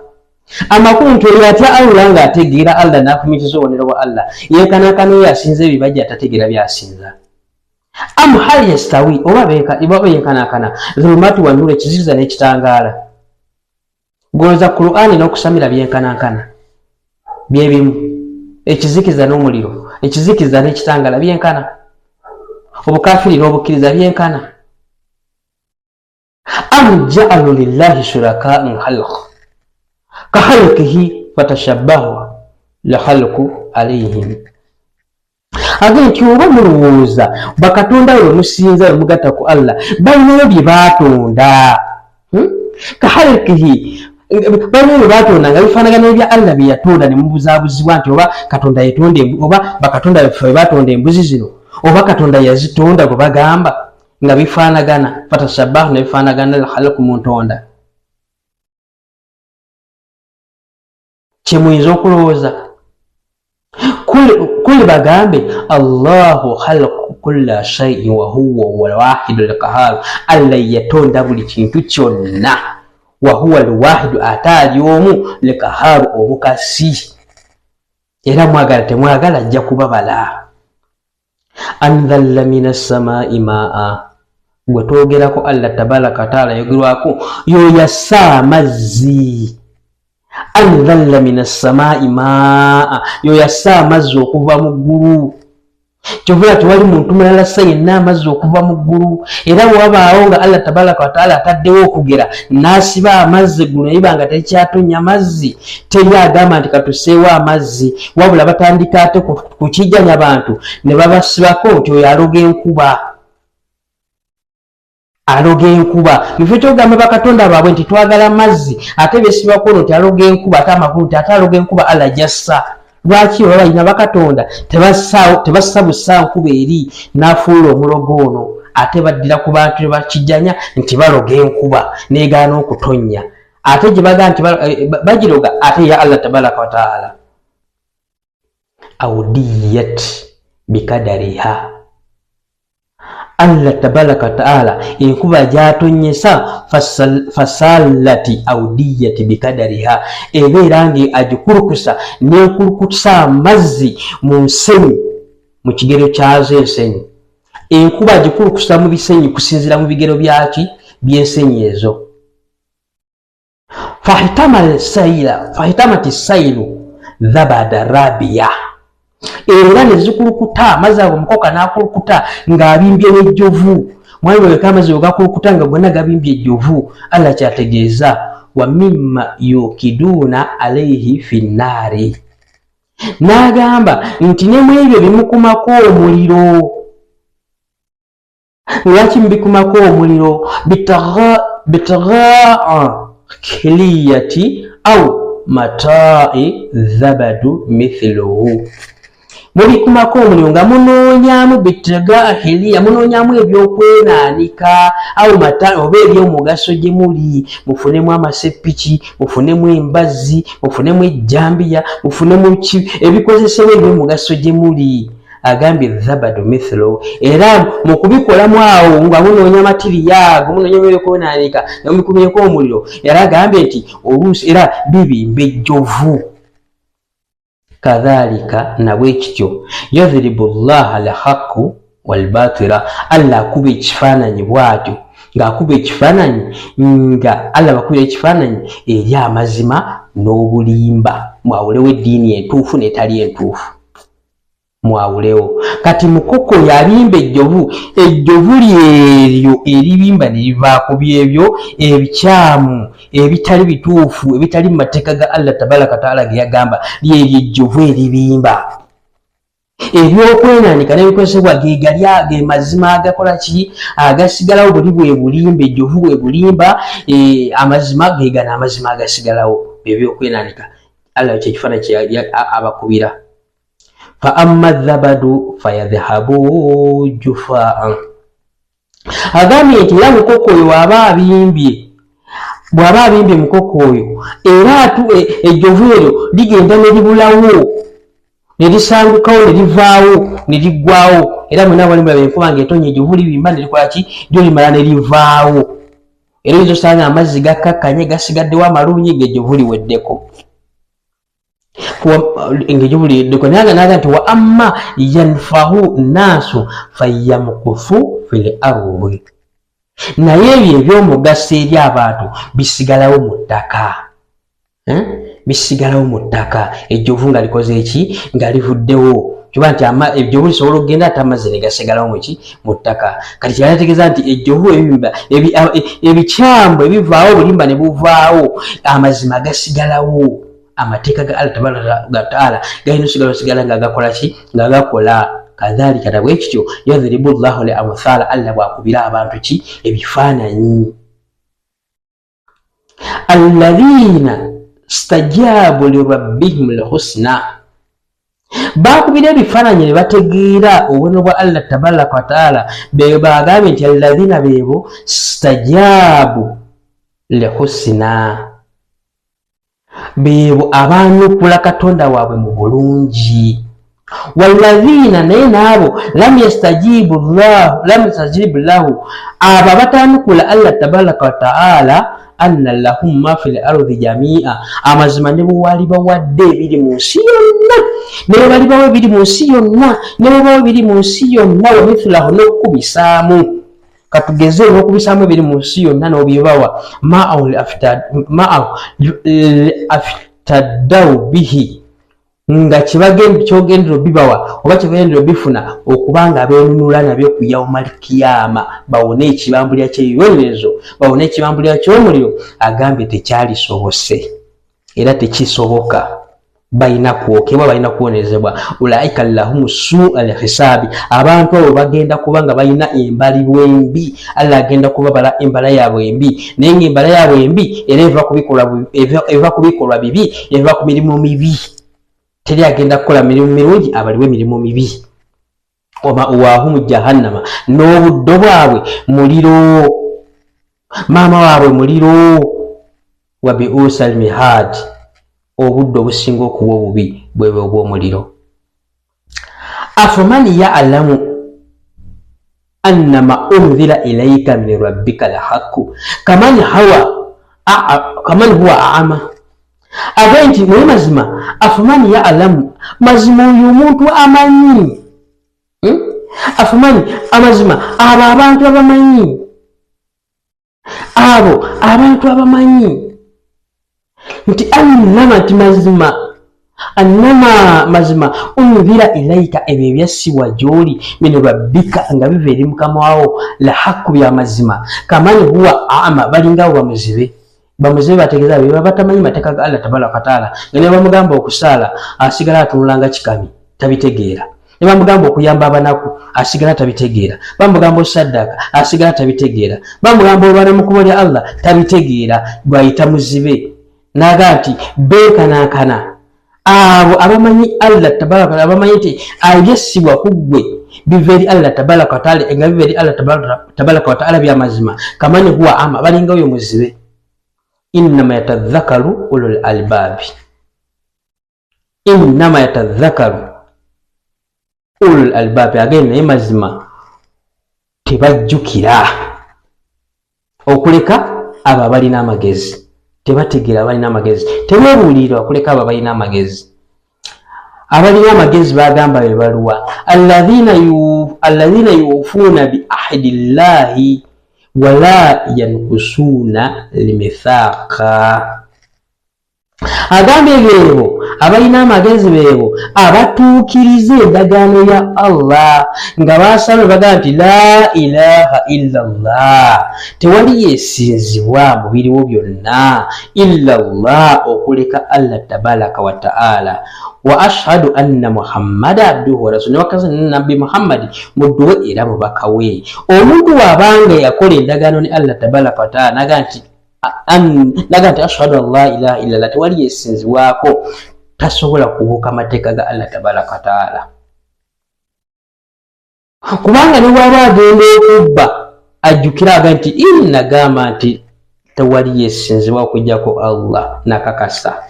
amakuntu yatya Allah nga ategeera Allah n'afumitiza obonero bwa Allah yenkanankana ye asinza ebibajja atategeera byasinza am hali yastawi oba yenkanankana zulumatu wa nuru ekizikiza n'ekitangaala goza Qur'ani n'okusamira byenkanankana byebimu ekizikiza n'omuliro ekizikiza n'ekitangaala byenkana obukafiri n'obukkiriza byenkana am ja'alu lillahi shurakaa'an khalq ka khalqihi fatashabbahu la khalqu alayhim agenti oba mulowooza bakatonda we musinza we mugatta ku Allah balinayo bye batonda ka khalqihi balinayo bye batonda nga bifaanagana ebya Allah bye yatonda ne mubuzaabuzibwa nti oba katonda yetonda oba bakatonda beffe batonda embuzi zino oba katonda yazitonda gwe bagamba nga bifaanagana fatashabbahu ne bifaanagana la khalqu muntonda kyemuyinza okulowooza kuli bagambe Allahu khalaqu kulla shay'in wa huwa al-wahidu al-qahhar Allah yatonda buli kintu kyonna wa huwa al-wahidu ataali omu al-qahhar obukasi era mwagala temwagala ajja kubabala anzalla minas samaa'i maa'a gwe twogerako Allah tabaraka wa taala yogerwako yoyassa amazzi anzalla minas samaa'i maa'a yoyassa amazzi okuva mu ggulu kyovula tewali muntu mulala assa yenna amazzi okuva mu ggulu era bwabaawo nga Allah tabaraka wa taala ataddewo okugera n'asiba amazzi guno yiba nga tekyatonya mazzi teri agamba nti katuseewo amazzi wabula batandika ate kukijjanya abantu ne babasibako nti oyo aloga enkuba ife kyogamba bakatonda baabwe nti twagala mazzi ate besibako nti aloga enkuba ate amakulu nti ate aloga enkuba Allah jassa lwaki oba balina bakatonda tebassa bussa nkuba eri n'afuula omulogo ono ate baddira ku bantu ne bakijjanya nti baloga enkuba negaana okutonnya ate gye baga nti bagiroga ate ya Allah tabaraka wa taala awdiyat bikadariha Allah tabaraka wa taala enkuba gyatonyesa fasalati awdiyati bikadariha ebeera nga agikulukusa n'ekulukusa amazzi mu nsenyi mu kigero kyazo ensenyi enkuba agikulukusa mu bisenyi kusinzira mu bigero by'ensenyi ezo fahitamati sailu dhabada rabia era ne zikulukuta amazzi ago mukoka n'akulukuta ng'abimbye n'ejjovu mwalimu weka amazzi ogakulukuta nga gonna gabimbye ejjovu Allah kyategeeza wa mimma yukiduuna alayhi finnaari n'agamba nti ne mu ebyo bimukumako omuliro lwaki mubikumako omuliro bitaghaa khiliyati au mata'i dhabadu mithluhu mubikumako omuliro nga munoonyamu bitaghaa khiliya munoonyamu ebyokwenaanika au mata'i oba ebyomugaso gye muli mufunemu amasepiki mufunemu embazzi mufunemu ejjambiya mufunemu ebikozesebwa ebyomugaso gye muli agambye dhabadu mithlu era mukubikolamu awo nga munoonya matiriyago munoonya byokwenaanika nga mubikumyeko omuliro era agambye nti oluusi era bibimba ejjovu kadhalika nabwe kityo yadhribu llaha alhaqu walbatira Allah akuba ekifaananyi bwatyo ng'akuba ekifaananyi nga Allah bakubira ekifaananyi eri amazima n'obulimba mwawulewo eddiini entuufu n'etali entuufu mwawulewo kati mukoko yalimba ejjovu lyeryo eribimba ne livaako byebyo ebikyamu ebitali bituufu ebitali mu mateeka ga Allah tabaraka taala ge yagamba lyeryo ejjovu eribimba ebyokwenanika n'ebikozesebwa ge mazima agakola ki agasigalawo buli bwe bulimba ejjovu bwe bulimba amazima gegana amazima agasigalawo ebyokwenanika. Allah kyekifana abakubira fa amma dhabadu fayadhhabu jufaan. Agambye nti era mukoko oyo bw'aba abimbye mukoko oyo era ejjovu eryo ligenda ne libulawo ne lisangukawo ne livaawo ne liggwawo. Era mwena bali mulaba enkuba ng'etonnya ejjovu libimba ne likola ki lyo limala ne livaawo. Era oyinza osanga amazzi gakkakkanye gasigaddewo amalungi ng'ejjovu liweddeko. Ng'ejjovu liweddeko naye naga nti wa amma yanfahu nnaasu fayyamkufu fil ardi. Naye ebyo ebyomugaso eri abantu bisigalawo mu ttaka. Bisigalawo mu ttaka. Ejjovu nga likoze eki nga livuddewo. Kiba nti ejjovu lisobola okugenda ate amazzi ne gasigalawo mu ttaka. Kati kyalategeeza nti ejjovu ebikyamu ebivaawo obulimba ne buvaawo amazima gasigalawo. Amateeka ga Allah tabaraka wa taala galina osigala nga gakola ki nga gakola. Kadhalika na bwe kityo yadhribu Allahu li amthala, Allah bwakubira abantu ki ebifaananyi. Alladhina stajabu li rabbihim alhusna, bakubira ebifaananyi ne bategeera obubonero bwa Allah tabaraka wa taala. Be bagambye nti alladhina beebo stajabu li husna, beebo abaanukula Katonda waabwe mu bulungi. Walladhina naye naabo lam yastajibu lahu, abo abatanukula Allah tabaraka wa taala anna lahum ma fil ardi jamia, amazima ne bwali bawadde ebiri mu nsi yonna, ne bali bawe ebiri mu nsi yonna, ne bawe ebiri mu nsi yonna wa mithlahu n'okubisaamu. Katugeze n'okubisaamu ebiri mu nsi yonna n'obibawa aftadaw bihi, nga kyogendero bibawa oba kyogendero bifuna okubanga abeenunula nabyo ku yawmal kiyama bawone ekibambulira ky'ebibonerezo, bawone ekibambulira ky'omuliro. Agambye tekyalisobose era tekisoboka. Balina kwokebwa, balina kuwonezebwa. Ulaika lahum suu alhisaabi, abantu abo bagenda kuba nga balina embalibwa embi. Allah agenda kubabala embala yaabwe embi, naye ng'embala yaabwe embi era eva ku bikolwa bibi, eva ku mirimu mibi. Teri agenda kukola mirimu mirungi abaliwe emirimu mibi. Wama'wahumu jahannama, n'obuddo bwabwe muliro, maama waabwe muliro. Wa bi'usal mihad, obuddo obusinga okuba obubi bwebwe obw'omuliro. Afaman ya'lamu annama unzila ilayka min rabbika lahaqqu kaman huwa a'ama. Agenti mwe mazima, afaman ya'lamu, mazima oyo omuntu amanyi. Afaman amazima, abo abantu abamanyi, abo abantu abamanyi nti annama mazima unzila ilayka, ebyo ebyassibwa gy'oli min rabbika nga biva eri mukama waawo lahaqqu bya mazima. Kaman huwa a'ama, balingaawo bamuzibe. Bamuzibe bategeeza be batamanyi mateeka ga Allah tabaraka wa taala, nga ne bamugamba okusaala asigala atunulanga kikami tabitegeera, ne bamugamba okuyamba abanaku asigala tabitegeera, bamugamba osaddaaka asigala tabitegeera, bamugamba olwana mu kkubo lya Allah tabitegeera, gwayita muzibe. Naga nti beekanaakana abo abamanyi Allah tabaraka wa taala, abamanyi nti ebyassibwa ku ggwe biva eri Allah tabaraka wa taala, nga biva eri Allah tabaraka wa taala by'amazima. Kamani huwa ama, balinga oyo muzibe. Innama yatadhakaru ulul albabi, innama yatadhakaru ulul albabi. Agenda naye mazima tebajjukira okuleka abo abalina amagezi, tebategeera abalina amagezi, tebeebuulira okuleka abo abalina amagezi. Abalina amagezi bagamba be baluwa alladhina yufuuna bi ahdillahi wala yankusuna limithaaqa. Agambye beebo abalina amagezi beebo abatuukiriza endagaano ya Allah nga basaba bagamba nti la ilaha illa Allah, tewali yesinzibwa mu biriwo byonna illa Allah, okuleka Allah tabaraka wa taala. wa ashhadu anna muhammada abduhu wa rasuluhu wakaza nabi muhammad mudduwe era mubaka we. Omuntu wabanga yakola endagaano ne Allah tabaraka wa taala naga nti ashhadu an la ilaha illa Allah tewali yesinzibwako tasobola kubuuka amateeka ga Allah tabaraka wa taala. Kubanga ne waba agenda okubba ajjukira aga nti nagamba nti tewali yesinzibwa okujjako Allah nakakasa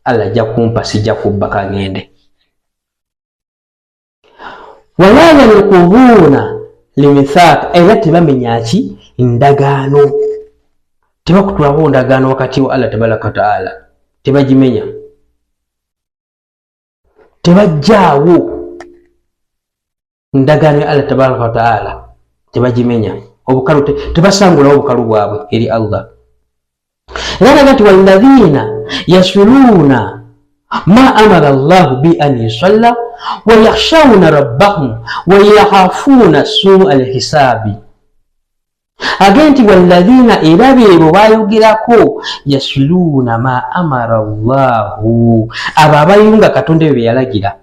Allah ajja kumpa sijja kubba kagende. Wala yanquduuna limithaq era tebamenya ki ndagaano, tebakutulawo ndagaano wakati wa Allah tabaraka wa taala, tebagimenya, tebajjaawo ndagaano ya Allah tabaraka wa taala, tebagimenya. Obukalu tebasangulawo obukalu bwabwe eri Allah. Era nagati walladhina yasuluna ma amara Allah bi an yusalla wa yakhshawna rabbahum wa yakhafuna su'a al-hisabi. Agenti walladhina era beebo bayogerako yasuluna ma amara Allah, abo abayunga Katonda bye yalagira,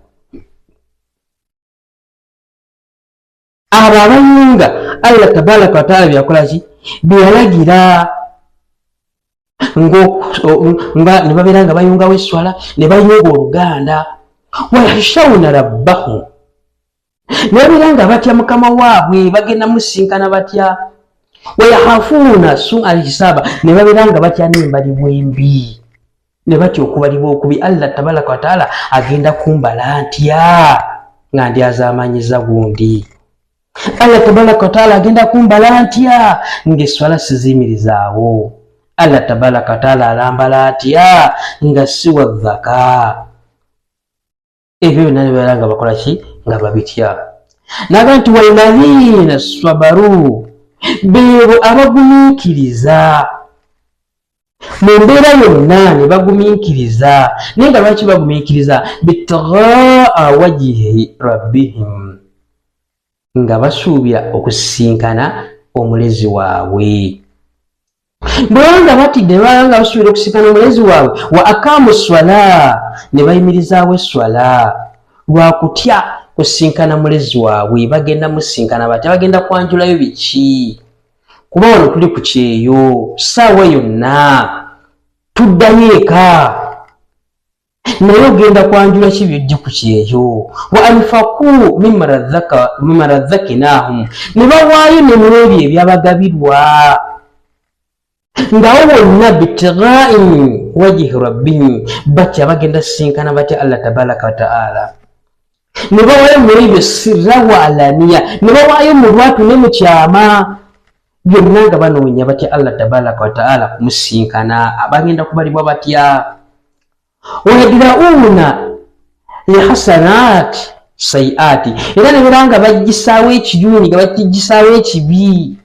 abo abayunga Allah tabaraka wa taala byakola ki bye yalagira. Nga ne babeera nga bayungawo esswala ne bayunga oluganda. Wa yakhshawna rabbahum, ne babeera nga batya mukama waabwe, bagenda musinkana batya. Wa yakhafuna su'a al-hisaba, ne babeera nga batya n'embalibwa embi, ne batya okubalibwa okubi. Allah tabaraka wa taala agenda kumbala ntya nga ndyazamanyiza gundi. Allah tabaraka wa taala agenda kumbala ntya nga esswala siziyimirizaawo. Allah tabaraka wa taala alambala atya nga siwa dhaka. Ebyo byonna ne babeera nga bakola ki nga babitya. Naga nti walladhina sabaru, beebo abagumiikiriza mu mbeera yonna, ne bagumiikiriza. Naye nga lwaki bagumiikiriza? Bitghaa wajhi rabbihim, nga basuubira okusinkana omulezi waabwe. Bwanga batidde banga basuubira okusinkana omulezi waabwe. Wa aqamu swala, ne bayimirizaawo esswala lwa kutya kusinkana mulezi waabwe. Bagenda musinkana batya? Bagenda kwanjulayo biki? Kuba wano tuli ku kyeyo ssaawa yonna tuddayo eka, naye ogenda kwanjula ki byojje ku kyeyo? Wa anfaqu mimma razaqnahum, ne bawaayo ne mu ebyo ebyabagabirwa, ngawo bonna bitghaa'i wajhi rabbihim, batya bagenda sinkana batya Allah tabaraka wa taala. Ne bawaayo mu ebyo sirra wa alaniya, ne bawaayo mu lwatu ne mu kyama, byonna nga banoonya batya Allah tabaraka wa taala kumusinkana. Bagenda kubalibwa batya? Wayadrauna lihasanat sayiati, era ne bera nga bajjisaawo ekirungi nga bakijjisaawo ekibi.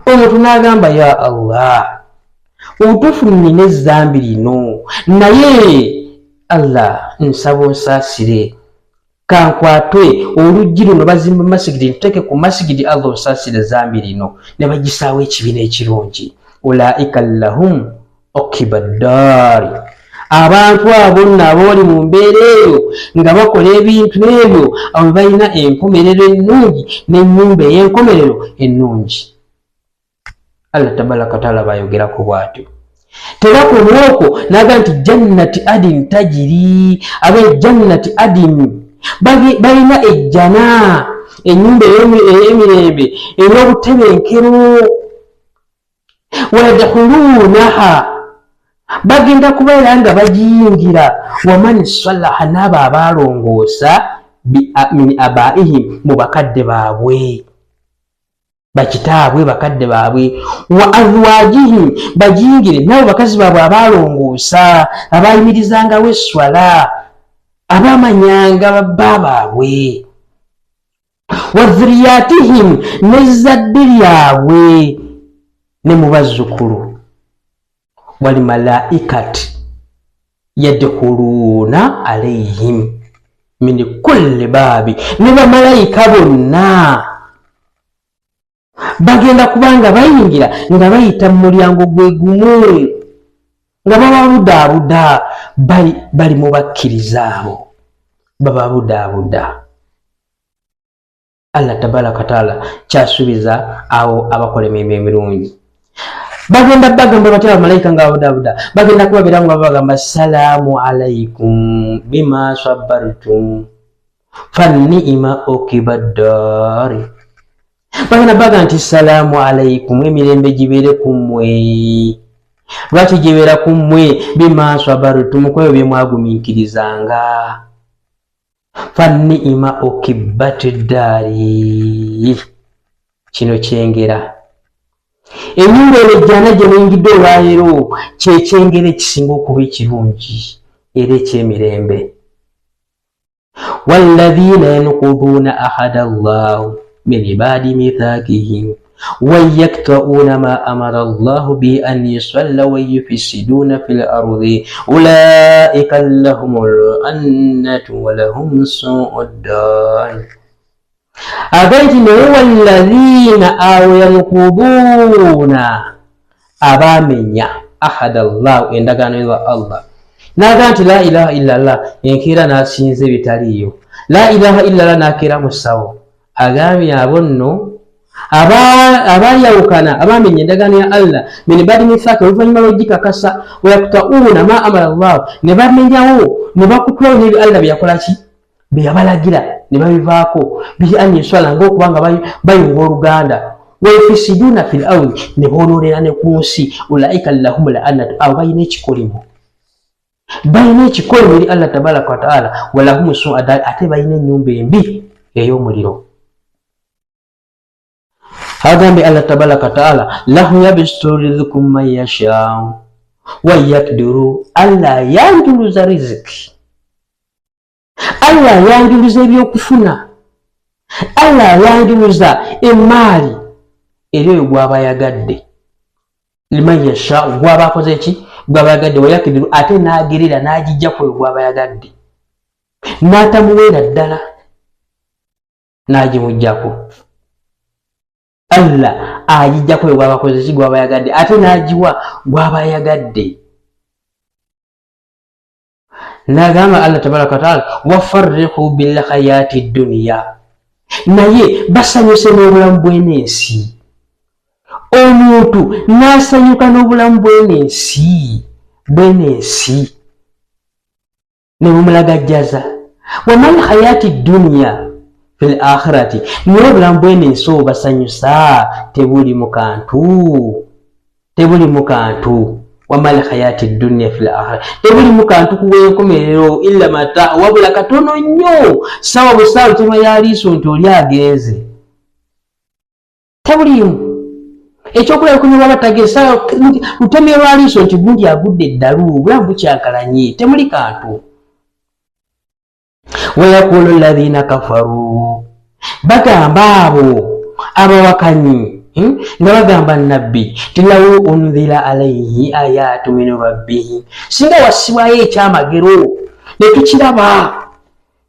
Omuntu n'agamba ya Allah, obutuufu nnina ezzambi lino, naye Allah nsaba onsaasire, kankwatwe oluggi luno bazimba masigidi ntuteeke ku masigidi, Allah onsaasire ezzambi lino. Ne bajjisaawo ekibi n'ekirungi. Ulaika lahum uqiba ddari, abantu abo nno abooli mu mbeera eyo nga bakola ebintu ebyo, abo balina enkomerero ennungi n'ennyumba ey'enkomerero ennungi. Allah tabaraka wa taala bayogerako bw'atyo. Tebakoma okwo naga nti jannati adin tajiri, abe jannati adin balina ejjana, ennyumba ey'emirembe ey'obutebenkero. Wayadkhulunaha, bagenda kubeera nga bagiyingira. Waman salaha, n'abo abalongoosa min abaihim, mu bakadde baabwe, bakitaabwe bakadde baabwe. Wa azwajihim, bagiyingire nabo bakazi baabwe abalongoosa, abayimirizangawo esswala, abamanyanga bba baabwe. Wa dhurriyatihim, n'ezzadde lyabwe ne mu bazzukulu. Wal malaikati yadkhuluna alayhim min kulli baabi, ne bamalayika bonna bagenda kubanga bayingira nga bayita mu mulyango gwe gumu. nga bababudaabuda bali mu bakkiriza abo bababudaabuda. Allah tabaraka wa taala kyasuubiza abo abakola emirimu emirungi. Bagenda bagamba batya abamalayika nga babudaabuda, bagenda kubabira nga bagamba salaamu alaikum bima sabartum fanni'ima ukibaddari. Bagenda baga nti salaamu alaikum, emirembe gibeere kummwe. Lwaki gibeera kummwe? Bima sabartum, kwebyo bye mwagumiikirizanga. Fanni'ima ukibaddari, kino kyengera. Ennyumba eno ejjana gye muyingidde olwaleero kyekyengera ekisinga okuba ekirungi era ekyemirembe. Walladhiina yanquduuna ahada Allahu min ibaadi mithaaqihim wa yakta'uuna maa amara Allahu bihi an yusalla wa yufsiduuna fil ardi ulaa'ika lahumul la'natu wa lahum suu'ud daar. Agaiti naye walladhiina abo yanquduuna abamenya ahada Allahu, endagaano ya Allah. Naga nti la ilaha illallah enkeera n'asinza ebitaliiyo, la ilaha illallah n'akeera mu ssawo. Agambye abo nno abayawukana abamenya endagaano ya Allah min baadi mithaaqi, oluvannyuma lw'ogikakasa, wayakta'uuna maa amara Allahu, ne bamenyawo ne bakutulawo n'ebyo Allah bye yakola ki, bye yabalagira ne babivaako, bihi an yusalla ng'okubanga bayunga oluganda, wa yufsiduuna fil ardi ne boonoonera ne ku nsi, ulaa'ika lahumul la'natu, abo balina ekikolimo, balina ekikolimo eri Allah tabaraka wa taala, wa lahum suu'ud daar, ate balina ennyumba embi ey'omuliro. Agambye Allah tabaraka wa taala lahu yabsutu rizqa man yashaa'u wa yaqdiru, Allah yanjuluza riziki, Allah yanjuluza ebyokufuna, Allah yanjuluza emaali eri oyo gwaba yagadde, liman yashaa'u gwaba akoze ki, gwaba yagadde, wa yaqdiru ate n'agerera n'agijja ku oyo gwaba yagadde, n'atamuweera ddala n'agimuggyako. Allah agijja ku oyo gwaba akoze ki, gwaba yagadde, ate n'agiwa gwaba yagadde. Nagamba Allah tabaraka wa taala wafarriqu bil hayati dunya, naye basanyuse n'obulamu bw'ensi. Omuntu n'asanyuka n'obulamu bw'ensi ne bumulagajjaza. Wamal hayati dunya fil akhirati, naye obulamu bw'ensi obasanyusa tebuli mu kantu. Wamal hayati dunya fil akhirati, tebuli mu kantu kuwenkomerero illa mata, wabula katono nnyo, sawa busaawa tema yaliiso nti oli agenze, tebulimu. Ekyokulaba kunywa batagesa lutemye lwaliiso nti gundi agudde eddalu, obulamu bukyakalanye, temuli kantu. Wayaqulu alladhiina kafaru, bagamba abo abawakanyi nga bagamba nabbi ti law unzila alayhi ayatu min rabbihi, singa wasibwayo ekyamagero ne tukiraba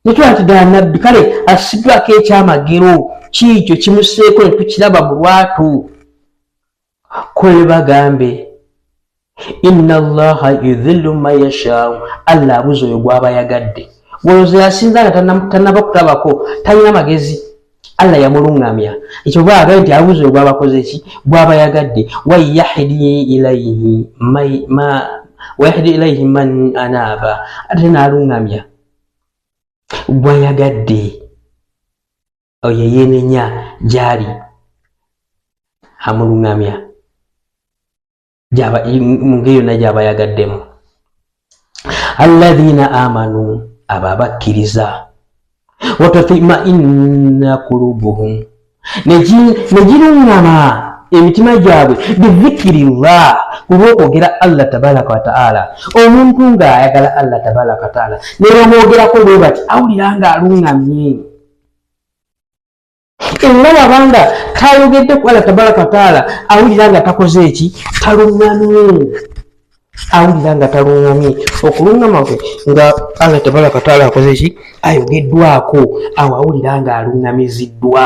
ne tulaba nti ddala nabbi kale asiddwako ekyamagero kiikyo kimuseeko ne tukiraba mu lwatu. Kwe bagambe inna Allaha yudhillu man yashaa'u, Allah abuza oyo gwaba yagadde. Wolowooza yasinza nga tannaba kutabako, talina magezi, Allah yamulungamya. Ekyo bw'agambye nti abuza oyo gwaba akoze ki, gwaba yagadde. Wa yahdi ilayhi man anaaba, ate n'alungamya gwayagadde, oyo yeenenya gy'ali amulungamya mu ngeri yonna gy'aba yagaddemu. Alladhiina amanu, abo abakkiriza, wa tatma'inna qulubuhum, ne giruŋŋama emitima gyabwe bizikrillah, olw'okwogera Allah tabaraka wa taala. Omuntu ng'ayagala Allah tabaraka wa taala ne bamwogerako bwe bati awulira ng'aluŋŋamye. Era wabanga tayogedde ku Allah tabaraka wa taala awulira nga takoze eki, taluŋŋamye, awulira nga taluŋŋamye. Okuluŋŋama kwe nga Allah tabaraka wa taala akoze eki, ayogeddwako, awo awulira nga aluŋŋamiziddwa.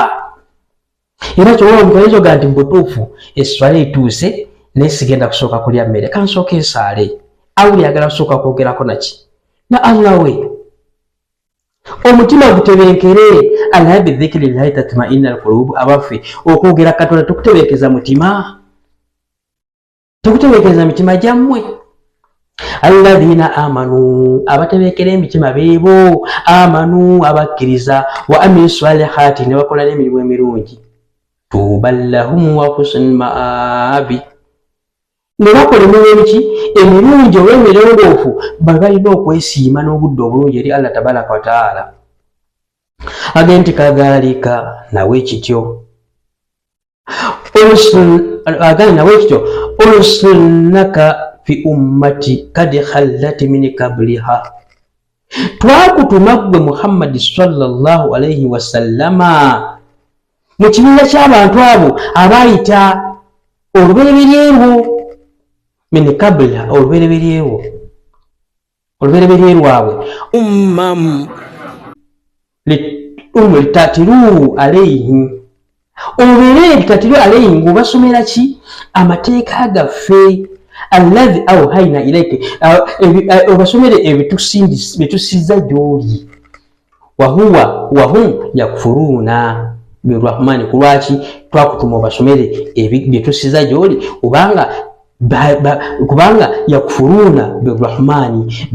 Era kyolwa omuntu ayinza nti mbutuufu esswala etuuse naye sigenda kusooka kulya mmere, kansooka esaale. awuli yagala kusooka kwogerako naki na Allah we omutima gutebenkere ala bidhikri llahi tatma'inna alqulub abafi okwogera Katonda tukutebeekeza mutima tukutebeekeza mitima gyammwe alladhina amanu abatebeekera emitima beebo amanu abakkiriza wa amilu salihati ne bakola n'emirimu emirungi tuban lahum wa husnul ma'abi ne bakola emirimu emirungi olw'emirongoofu balina okwesiima n'obudde obulungi eri Allah tabaraka wa taala agenti kadhalika nawe kityo ursilnaka fi ummati kad khallat min qabliha twakutuma gwe Muhammad sallallahu alayhi wa sallama mu kibiina ky'abantu abo abayita olubereberyewo min qabliha olubereberyewo lwabwe litatilu alayhi obeere litatilu alayhi ng'obasomera ki amateeka gaffe alladhi awhayna ilayka obasomere ebitusiza gy'oli wahum yakfuruna birrahmani kulwaki twakutuma obasomere byetusiza gy'oli kubanga yakfuruna birrahmani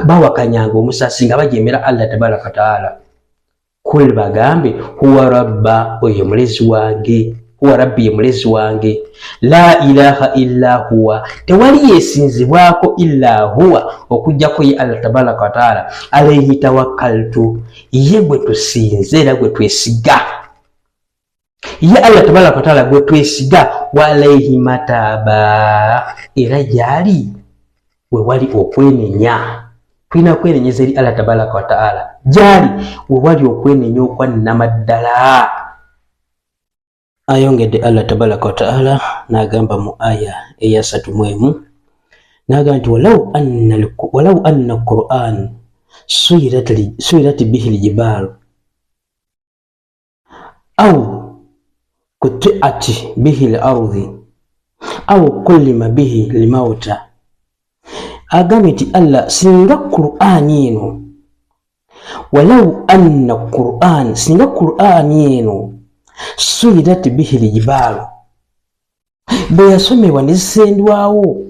bawakanyanga omusasi nga bajemera Allah tabaraka taala kul bagambe huwa rabbi ye mulezi wange la ilaha illa huwa tewali yesinzibwako illa huwa okujjako ye Allah tabaraka wa taala alayhi tawakkaltu ye gwe tusinze era gwe twesiga ye Allah tabaraka wa taala gwe twesiga wa alayhi mataba era gyali we wali okwenenya tulina kwenenyeza eri Allah tabaraka wa taala gyali we wali okwenenya okwannamaddala. Ayongedde Allah tabaraka wa taala n'agamba mu aya eya 31 n'agamba nti walau anna Qur'an suyirat bihi al-jibal aw qut'at bihi al-ardi aw kullima bihi al-mauta agamba nti Allah singa Qur'ani eno walau anna Qur'an singa Qur'ani eno suyirat bihi al-jibal bwe yasomebwa ne zisendwawo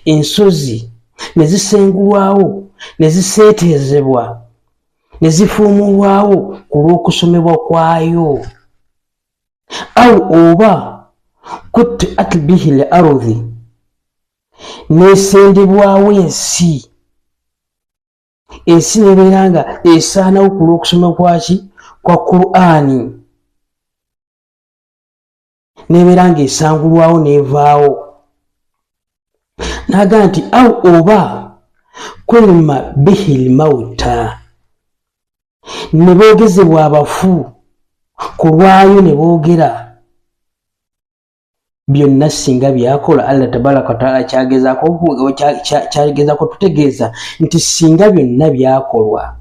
ensozi ne zisengulwawo ne ziseetezebwa ne zifuumulwawo ku lw'okusomebwa kwayo aw oba kut'at bihi al-ardi nesendebwawo ensi nebeera nga esaanawo ku lw'okusoma kwaki kwa Qur'ani nebeera nga esangulwawo nevaawo naga nti aw oba kulima bihi al-mauta ne boogezebwa abafu ku lwayo ne boogera byonna singa byakola Allah tabaraka wa taala kyagezako tutegeeza nti singa byonna byakolwa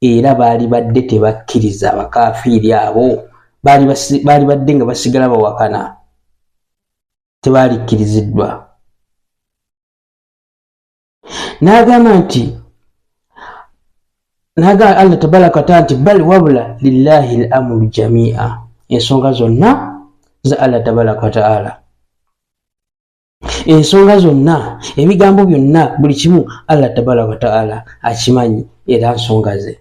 era baali badde tebakkiriza abakafiiri abo baali badde nga basigala bawakana tebaalikiriziddwa. N'agamba nti Allah tabaraka wa taala nti bal wabula lillahi al-amru jami'a ensonga zonna za Allah tabaraka wa taala ensonga zonna ebigambo byonna buli kimu Allah tabaraka wa taala akimanyi era nsonga ze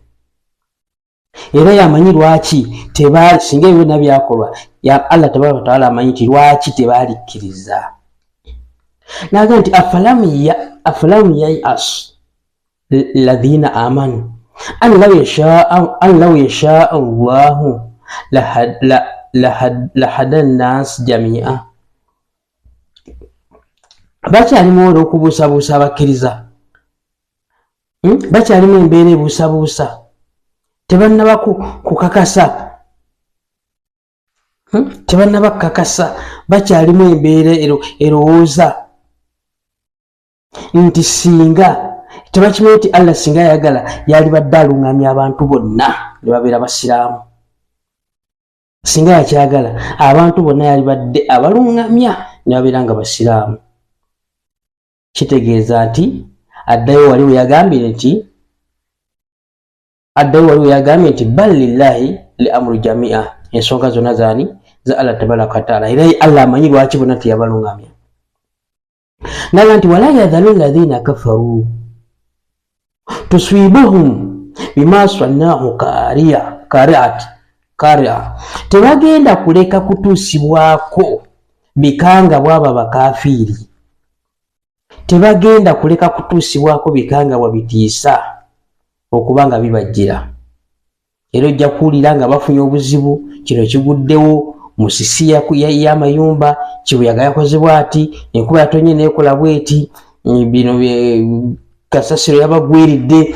era yamanyi lwaki singa byonna byakolwa Allah tabaraka wa taala amanyi nti lwaki tebaalikiriza. Naga nti afalamu yayas ladhina amanu an law yasha Allahu lahadan nas jami'a bakyalimu olw'okubuusabuusa abakkiriza bakyalimu embeera ebuusabuusa tebannaba kukakasa tebannaba kukakasa bakyalimu embeera erowooza nti singa tebakimanyi nti Allah singa yayagala yali badde aluŋŋamya abantu bonna ne babeera basiraamu. Singa yakyagala abantu bonna yali badde abaluŋŋamya ne babeera nga basiraamu. Kitegeeza nti addayo wali yagambye nti bal lillahi li amru jamia, ensonga zonna zani za Allah tabaraka taala, era Allah amanyi lwaki bonna teyabalungamya. Naga nti wala yadhalu alladhina kafaru tuswibuhum bima sannahu kari'a, tebagenda kuleka kutuusibwako bikanga bwaba bakafiiri, tebagenda kuleka kutuusibwako bikanga bwabitiisa okubanga bibajjira. Era ojja kuwulira nga bafunye obuzibu, kino kiguddewo mu sisi y'amayumba, kibuyaga yakozebwa ati, enkuba yatonye neekola bweti, bino kasasiro yabagwiridde.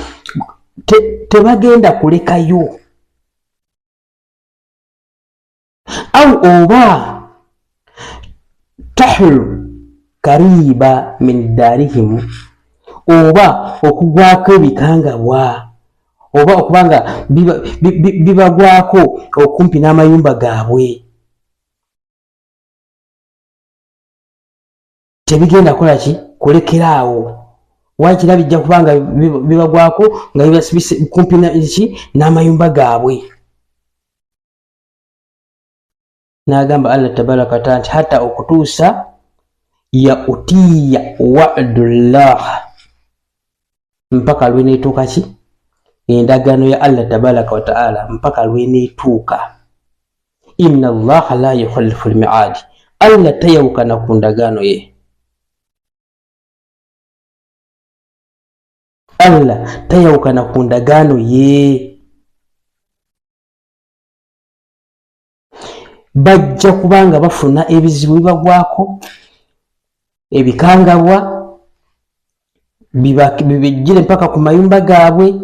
Tebagenda kulekayo. Au oba tahlu kariba min darihim, oba okugwako ebikangabwa, oba okubanga bibagwako okumpi n'amayumba gaabwe, tebigenda kola ki kulekeraawo. Wakira bijja kubanga bibagwako nga bibasibise kumpi n'amayumba gaabwe. N'agamba Allah tabaraka taala nti hata okutuusa ya utiya wa'dullah, mpaka lweneetuuka ki endagaano ya Allah tabaraka wa taala, mpaka lweneetuuka. Inna allaha la yukhallifu al-mi'ad, Allah tayawukana ku ndagaano ye. Allah tayawukana ku ndagaano ye. Bajja kubanga bafuna ebizibu bibagwako, ebikangabwa bibijjire mpaka ku mayumba gaabwe,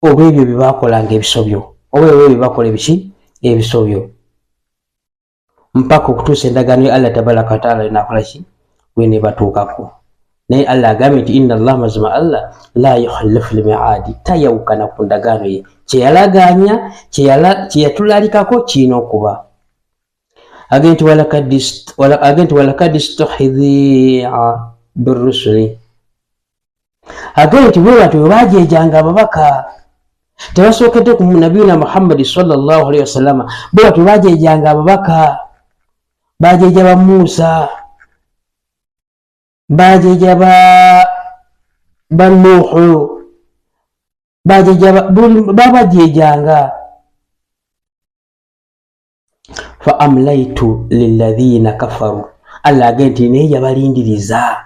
olw'ebyo byebakolanga ebisobyo, oba ebyo byebakola ebisobyo, mpaka okutuusa endagaano ya Allah tabaraka wa taala enakola ki lwenebatuukako. Naye Allah agambye nti inna Allah, mazima Allah la yukhallifu al-mi'ad, tayawukana ku ndagaano ye. Kyeyalaganya, kyeyatulalikako kirina okuba. Agenti walakad istuhidhi'a birrusuli, agenti bwe batyo bwe bajeejanga ababaka, tebasookedde ku nabiyina Muhammad sallallahu alaihi wasallam, bwe batyo bwe bajeejanga ababaka, bajeeja ba Musa, bajeeja ba Nuhu, babajeejanga. Fa amlaitu lilladhina kafaru, Allah agenti naye yabalindiriza.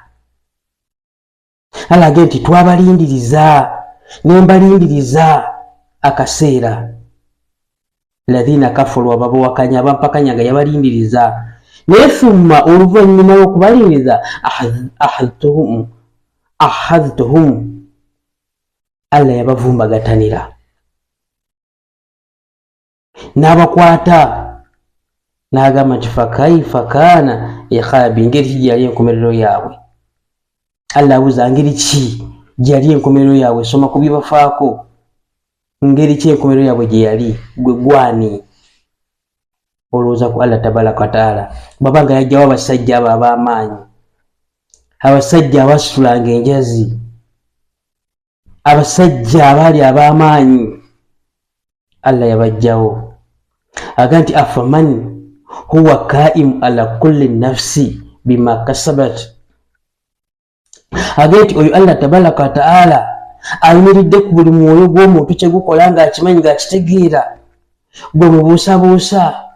Allah agenti twabalindiriza, nembalindiriza akaseera. Alladhina kafaru, ababawakanya abampakanyanga yabalindiriza. Naye thumma oluvannyuma lw'okubalindiriza ahadtuhum, Allah yabavumbagatanira n'abakwata, n'agamba nti fakaifa kaana iqaabi, ngeri ki gyali enkomerero yaabwe. Allah abuuza ngeri ki gyali enkomerero yaabwe, soma ku byebafaako, ngeri ki enkomerero yaabwe gye yali, gwe gwani? Olowooza ku Allah tabaraka wa taala babanga yajjawo abasajja abo ab'amaanyi, abasajja abasitulanga enjazi, abasajja abaali ab'amaanyi, Allah yabajjawo. Aga nti afaman huwa kaimu ala kulli nafsi bima kasabat, aga nti oyo Allah tabaraka wa taala ayimiridde ku buli mwoyo gw'omuntu kye gukola ng'akimanyi ng'akitegeera, gwe mubuusabuusa.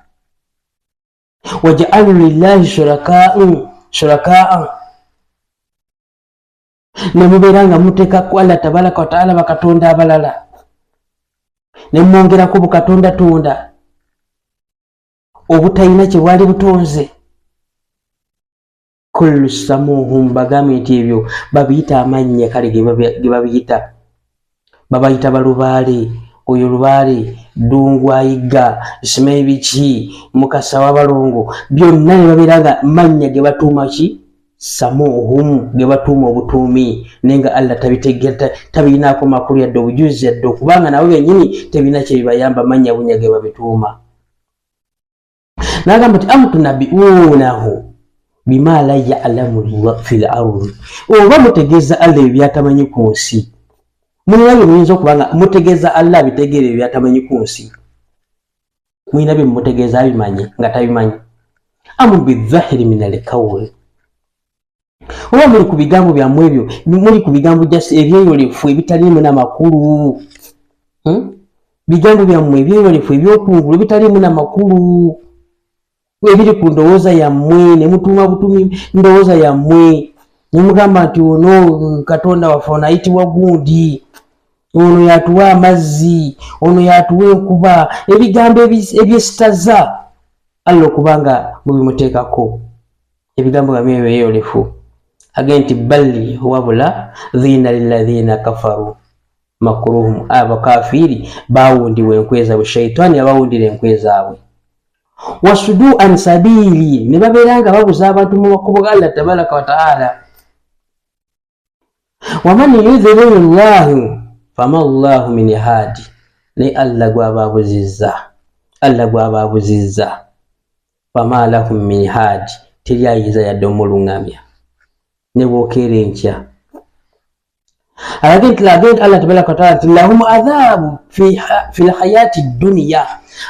Waja'alu lillahi shurakaa, ne mubeera nga muteeka ku Allah tabaraka wa taala bakatonda abalala, ne mwongerako bukatonda tonda obutalina kye bwali butonze. Kullu samuhum, bagambe nti ebyo babiyita amannya kale ge babiyita, babayita balubaale, oyo lubaale, ddungu ayiga, simanyi biki, mukasa w'abalongo, byonna ne babeera nga mannya ge batuuma ki samuhum, ge batuuma obutuumi, naye nga Allah tabitegeera, tabirinaako makulu yadde obujuzi yadde okubanga nabo bennyini tebirina kye bibayamba mannya bunya ge babituuma. N'agamba nti am tunabbi'unahu bima la ya'lamu Allah fil ardi oba mutegeeza Allah ebyatamanyi ku nsi mulina bye muyinza okubanga mutegeeza Allah bitegeere ebyatamanyi ku nsi mulina bye mutegeeza abimanyi nga tabimanyi amu bidhahiri min al-qawl oba muli ku bigambo byammwe ebyo muli ku bigambo ebyeyolefu ebitaliimu n'amakulu bigambo byammwe ebyeyolefu ebyokungulu bitaliimu n'amakulu ebiri ku ndowooza yammwe ne mutuuma butumi ndowooza yammwe ne mugamba nti ono Katonda waffe ono ayitibwa gundi ono yatuwa amazzi ono yatuwa enkuba ebigambo ebyesitaza Allah okubanga mubimuteekako ebigambo byammwe ebyeyolefu agenti bali wabula dhina lilladhina kafaru makruhum abakafiri bawundiwe enkwe zaabwe shaitani abawundira enkwe zaabwe wasudu an sabili ne babeeranga babuza abantu mu makubo ga Allah tabaraka wa taala waman yudhilil llahu fama llahu min hadi ne Allah gwababuzizza fama lahum min hadi teri ayinza yadde omulungamya ne bwokeera enkya agenti Allah tabaraka wa taala lahum adhabu fi lhayati dunya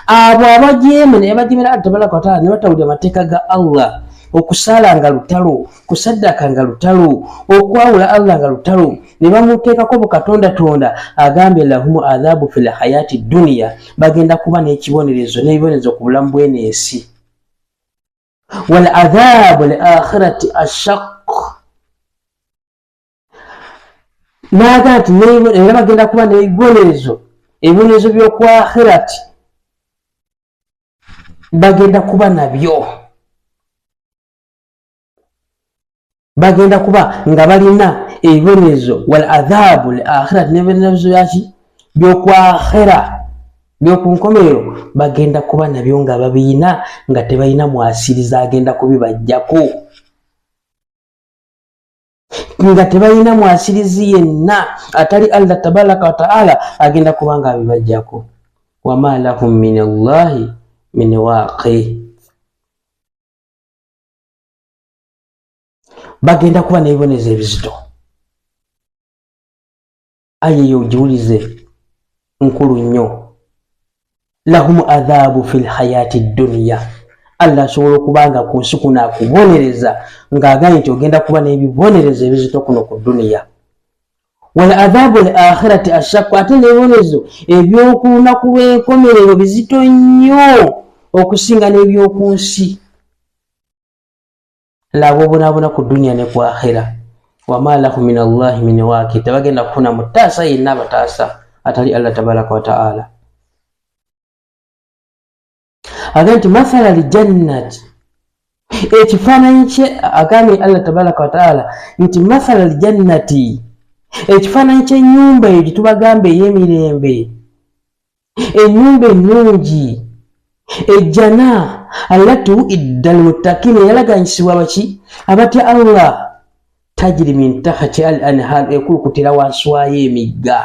abo abajeema ne bajemera Allah tabaraka wa taala ne batawulira amateeka ga Allah okusala nga lutalo kusaddaka nga lutalo okwawula Allah nga lutalo ne bamuteekako bukatonda agambe lahum adhabu fi lhayati dunya bagenda kuba n'ebibonerezo ku bulamu bw'ensi wal adhabu li akhirati ashaq naga nti era bagenda kuba n'ebibonerezo by'oku akhirati bagenda kuba nabyo bagenda kuba nga balina ebibonerezo wal adhabu li akhirati n'ebibonerezo by'oku akhira by'oku nkomerero bagenda kuba nabyo nga babiina nga tebalina mwasiriza agenda kubibajjako nga tebalina mwasirizi yenna atali Allah tabaraka wa taala agenda kubanga abibajjako wama lahum min Allahi min waqi bagenda kuba n'ebibonerezo ebizito ayeyo ogiwulize nkulu nnyo lahum adhabu fil hayati dunya Allah asobola okubanga ku nsi kuno akubonereza ng'agambye nti ogenda kuba n'ebibonerezo ebizito kuno ku duniya wal adhabu al akhirati ashaqqa ate n'ebibonerezo eby'okulunaku lw'enkomerero bizito nnyo okusinga n'ebyoku nsi labo bonaabona ku duniya ne ku akhira wama lahum min Allahi min waqi tebagenda kufuna mutaasa yenna abataasa atali Allah tabaraka wa taala agenti mathala aljannati ekifaananyi kye agambye Allah tabaraka wa taala nti mathala aljannati ekifaananyi ky'ennyumba eyo gyetubagambe ey'emirembe ennyumba ennungi ejjana allati uidda almuttaqina yalaganyisibwa baki abatya Allah tajiri min tahti al anhar ekulukutira wansi waayo emigga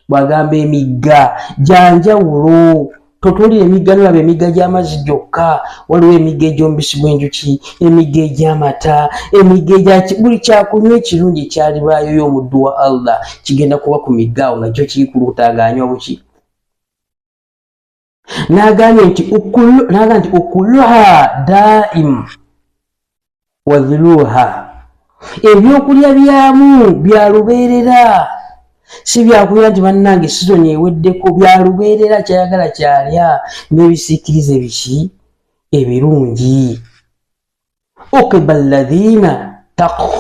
bwagamba emigga janjawulo totulira emigga nolaba emigga gy'amazzi gyokka waliwo emigga egy'omubisi gw'enjuki emigga egy'amata emigga buli kyakunywa ekirungi ekyalibaayo y'omuddu wa Allah kigenda kuba ku migga awo nga kyo kikuluutaganywa buki n'agambye nti ukuluha daim wa dhiluha ebyokulya byamu bya lubeerera si byakulya nti bannange sizoni eweddeko bya lubeerera kyayagala kyalya n'ebisiikirize biki ebirungi uqiba alladhina taqu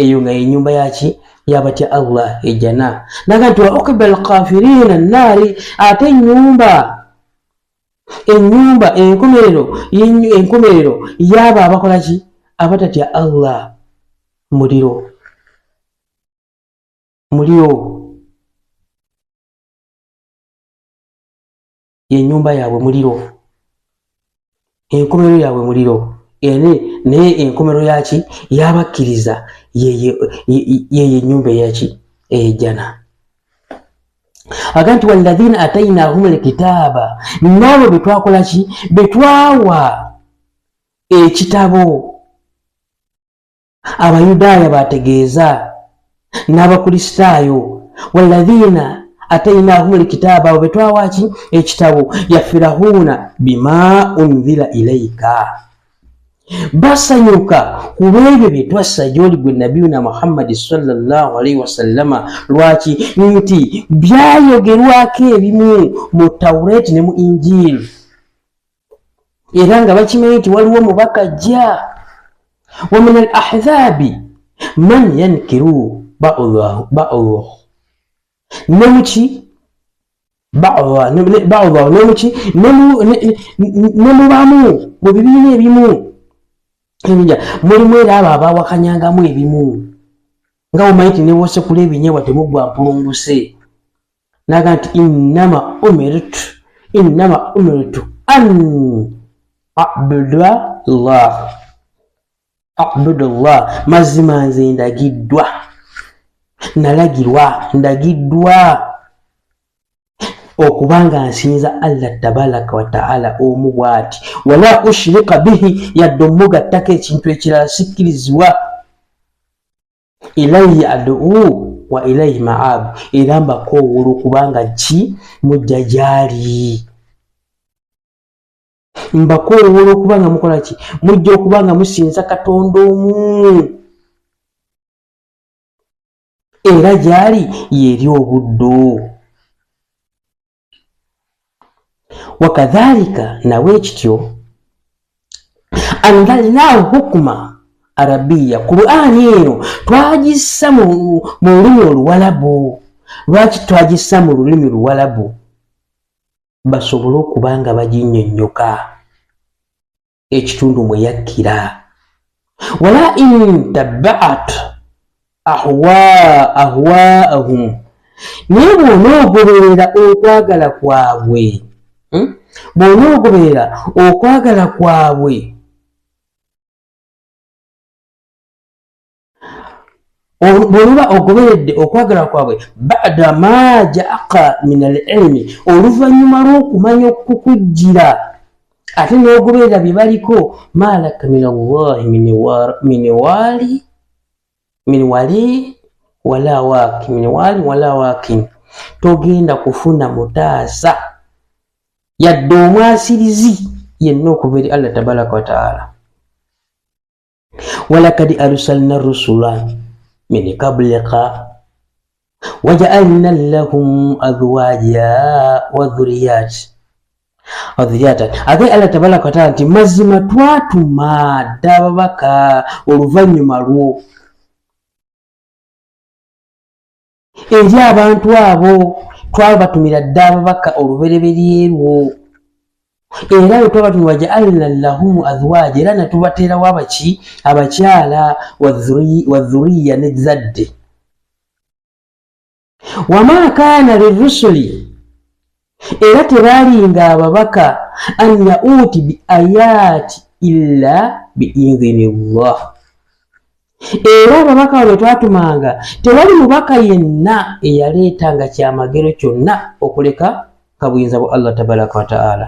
eyo nga ennyumba yaki yabatya Allah ejjana naga nti wa uqiba alkafirina nnaari ate enkomerero yaba abakola ki abatatya Allah muliro yennyumba yaabwe muliro enkomerero yaabwe muliro naye enkomerero yaki yabakkiriza yeye ennyumba eyaki ejjana aganti walladhina atainahum alkitaba nabo betwakola ki betwawa ekitabo abayudaaya bategeeza n'abakristaayo walladhiina atainahum alkitaaba abo betwawaki ekitabo yafirahuuna bima unzila ilaika basanyuka kubebyo byetwassa gy'oli gwe nabiyuna Muhammadi sallallahu alaihi wasallama lwaki nti byayogerwako ebimu mu Tawureti ne mu Injili era nga bakimanyi nti waliwo mubaka ajja wa min al ahzaabi man yankiru ba'dahu nemuki ba'dahu nemuki nemubamu mu bibiina ebimu mulimu era abo abawakanyangamu ebimu nga omanyi nti ne bw'osekula ebinyeebwa temuggwa mpulunguse naga nti innama umirtu an abudullah mazima nze ndagiddwa nalagirwa ndagiddwa okubanga nsinza Allah tabaraka wa ta'ala omu bw'ati wala ushirika bihi yadde omugattako ekintu ekirala sikkirizibwa ilayhi ad'u wa ilayhi ma'ab era mbakoowoola okubanga ki mujja gyali mbakoowoola okubanga mukola ki mujja okubanga musinza Katonda omu era gyali yeri obuddo wakadhalika nawe ekityo anzalnahu hukma arabiya Qur'ani eno twagissa mu lulimi oluwalabu lwaki twagissa mu lulimi luwalabu basobole okubanga baginnyonnyoka ekitundu mwe yakkira wala in tabba'at ahwaahum naye bw'onoogoberera okwagala kwabwe bw'onoogoberera okwagala kwabwe bw'oba ogoberedde okwagala kwabwe ba'da ma ja'aka min al-ilmi oluvannyuma lw'okumanya okukujjira ate n'ogoberera bye baliko malaka min Allahi min wali wala wakin togenda kufuna mutaasa yadde omwasirizi yenna okuva eri Allah tabaraka wa ta'ala walakad arsalna rusula min qablika waja'alna lahum azwaja wa dhurriyyatan ate Allah tabaraka wa ta'ala nti mazima twatuma dda ababaka oluvannyuma lwo eri abantu abo twabatumira dda ababaka olubereberye lwo era bwe twabatumira waja'alna lahum azwaja era natubateerawo abakyala wa dhurriya n'ezzadde wama kaana lirrusuli era tebaalinga ababaka an ya'uti bi ayati illa biidhinillah era ababaka bano twatumanga tewali mubaka yenna eyaleetanga kyamagero kyonna okuleka nga buyinza bwa Allah tabaraka wa ta'ala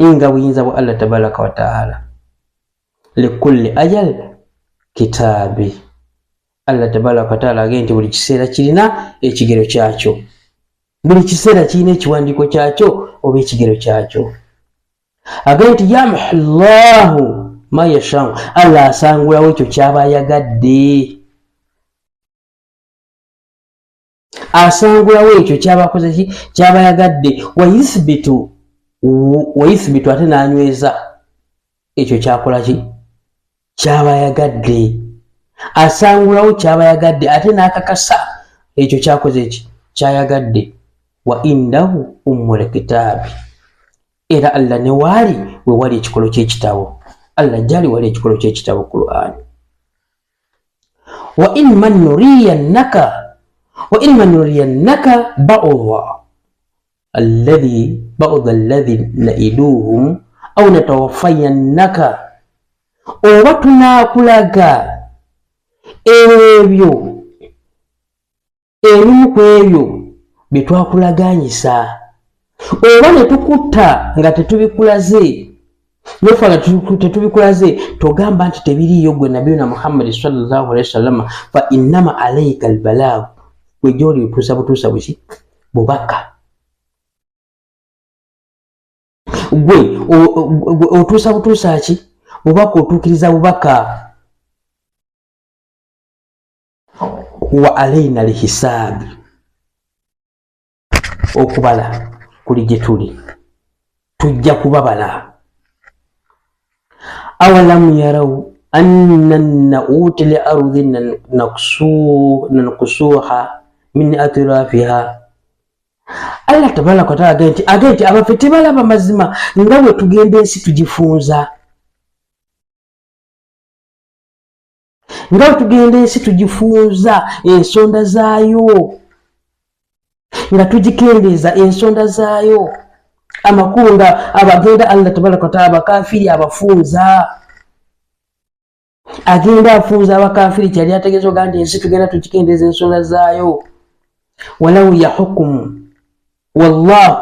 nga buyinza bwa Allah tabaraka wa ta'ala likulli ajal kitaabi Allah tabaraka wa ta'ala agenda nti buli kiseera kirina ekigero kyakyo buli kiseera kirina ekiwandiiko kyakyo oba ekigero kyakyo agenda nti yamhullahu ma yashau Allah asangulawo ekyo kyaba ayagadde asangulawo ekyo kyabakoze kyaba ayagadde wayuthbitu ate n'anyweza ekyo kyakola ki kyaba ayagadde asangulawo kyaba ayagadde ate n'akakasa ekyo kyakoze ki kyayagadde wa indahu ummul kitaabi era Allah ne waali we wali ekikolo ky'ekitabo Allah jali wali ekikolo ky'ekitabo Qur'an wa in man nuriyannaka ba'd alladhi na'iduhum aw natawaffayannaka oba tunaakulaga ebyo ebimu ku ebyo bye twakulaganyisa oba ne tukutta nga tetubikulaze nofala tetubikulaze togamba nti tebiriyo gwe nabiyuna Muhammad sallallahu alaihi wasallam fa innama alayka albalagh gwe gyoli butuusa buki bubaka gwe otuusa ki bubaka otuukiriza bubaka wa alayna alhisab okubala kuli gye tuli tujja kubabala awalam yarau anna nauti li ardhi nankusuha min atrafiha Allah tabaraka wa taala agenti abafe tebalaba mazima nga bwe tugenda ensi tugifunza nga bwe tugenda ensi tugifunza ensonda zaayo nga tugikendeeza ensonda zaayo amakulu nga abagenda Allah tabaraka wa taala abakafiri abafunza agenda afunza abakafiri kyali ategeeza ogandi ensi tugenda tugikendeeza ensonda zaayo walau yahukumu wallahu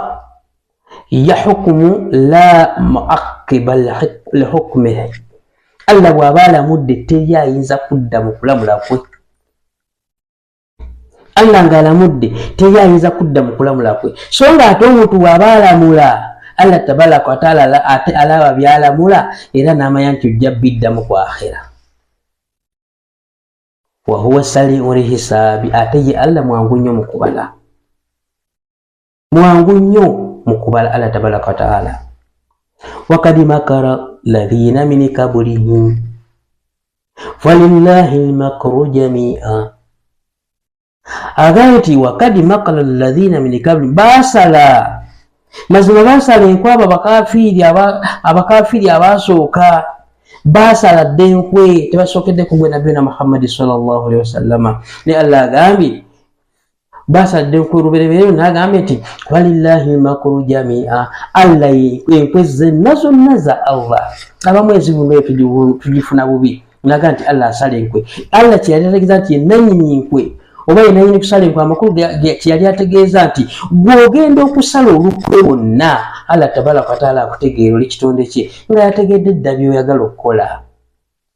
yahukumu la muaqiba lihukmihi Allah bw'aba alamudde teri ayinza kudda mu kulamula kwe Allah ng'alamudde teri ayinza kudda mu kulamula kwe so nga ate omuntu bw'aba alamula Allah tabaraka wa taala ate alaba byalamula era n'amanya nti ojja biddamu ku akhira wa huwa sari'ul hisabi ate ye Allah mwangu nnyo mu kubala mwangu nnyo mu kubala Allah tabaraka wa taala وقد مكر الذين من قبلهم فلله المكر جميعا أغانتي وقد مكر الذين من قبلهم باسلا mazima basala enkwaba abakafiri abasooka basala dde enkwe tebasookedde ku gwe nabiyuna Muhammad sallallahu alaihi wasallama ne Allah agambye basadde okurubereberyo n'agambye nti walillahi makru jamia Allah enkwe zenna zonna za Allah abamu ezivungayo tugifuna bubi naga nti Allah asala enkwe Allah kyeyali ategeeza nti yenanyini enkwe oba yenanyini kusala enkwe amakulu kyeyali ategeeza nti gw'ogenda okusala olukwe bonna Allah tabaraka wa taala akutegeera oli kitonde kye nga yategedde dda by'oyagala okukola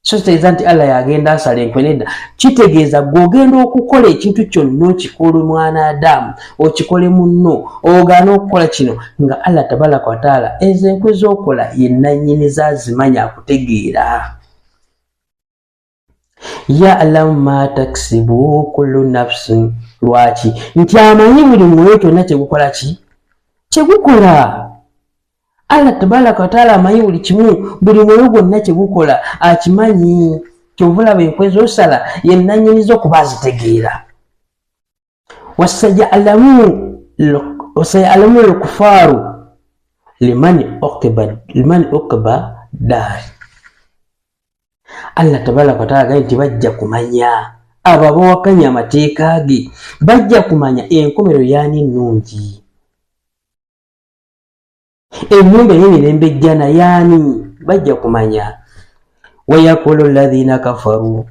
so kitegeeza nti Allah yagenda asala enkwe nedda kitegeeza gw'ogenda okukola ekintu kyonna okikole mwana Adamu okikole munno ogaana okukola kino nga Allah tabaraka wa taala ezo enkwe z'okola yennannyini zazimanya akutegeera ya'lamu ma taksibu kullu nafsin lwaki nti amanyi buli mwoyo kyonna kyegukola kyegukola Allah tabaraka wa taala amanyi buli kimu buli mwoyo gwonna kyegukola akimanyi kyovulaba enkwe z'osala yennannyini okuba azitegeera wasayalamu lkufaru liman uqiba dari Allah tabaraka wa taala nti bajja kumanya abo abawakanya amateeka ge bajja kumanya enkomero yaani nnungi ennyumba y'emirembe ejjana yaani bajja kumanya wayakulu alladhina kafaru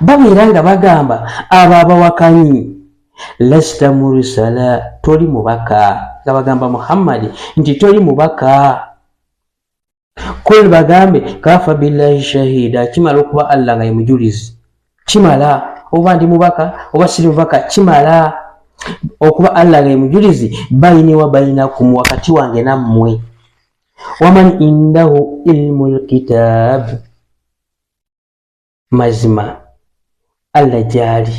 babeera nga bagamba abo abawakanyi lasta mursala toli mubaka nga bagamba Muhammad nti toli mubaka kul bagambe kafa billahi shahida kimala okuba Allah nga ye mujulizi kimala oba ndi mubaka oba siri mubaka kimala okuba Allah nga ye mujulizi bayini wa bainakum wakati wange nammwe waman indahu ilmul kitab mazima Allah jali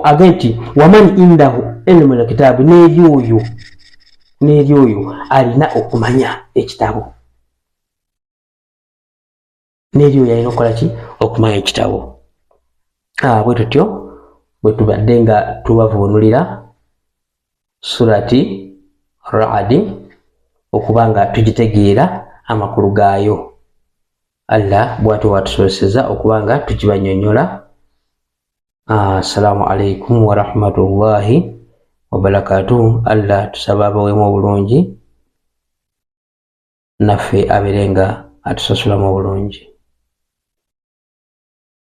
agenti waman indahu ilmul kitab n'eryoyo alina okumanya ekitabo n'eryoyo alina okukola ki okumanya ekitabo bwe tutyo bwe tubadde nga tubavuunulira surati Ra'd okuba nga tugitegeera amakulu gaayo Allah bw'atyo watusobozeseza okuba nga tukibannyonnyola. Assalamu alaikum wa rahmatullahi wa barakatuh. Allah tusaba abaweemu obulungi naffe abeere nga atusasulamu obulungi.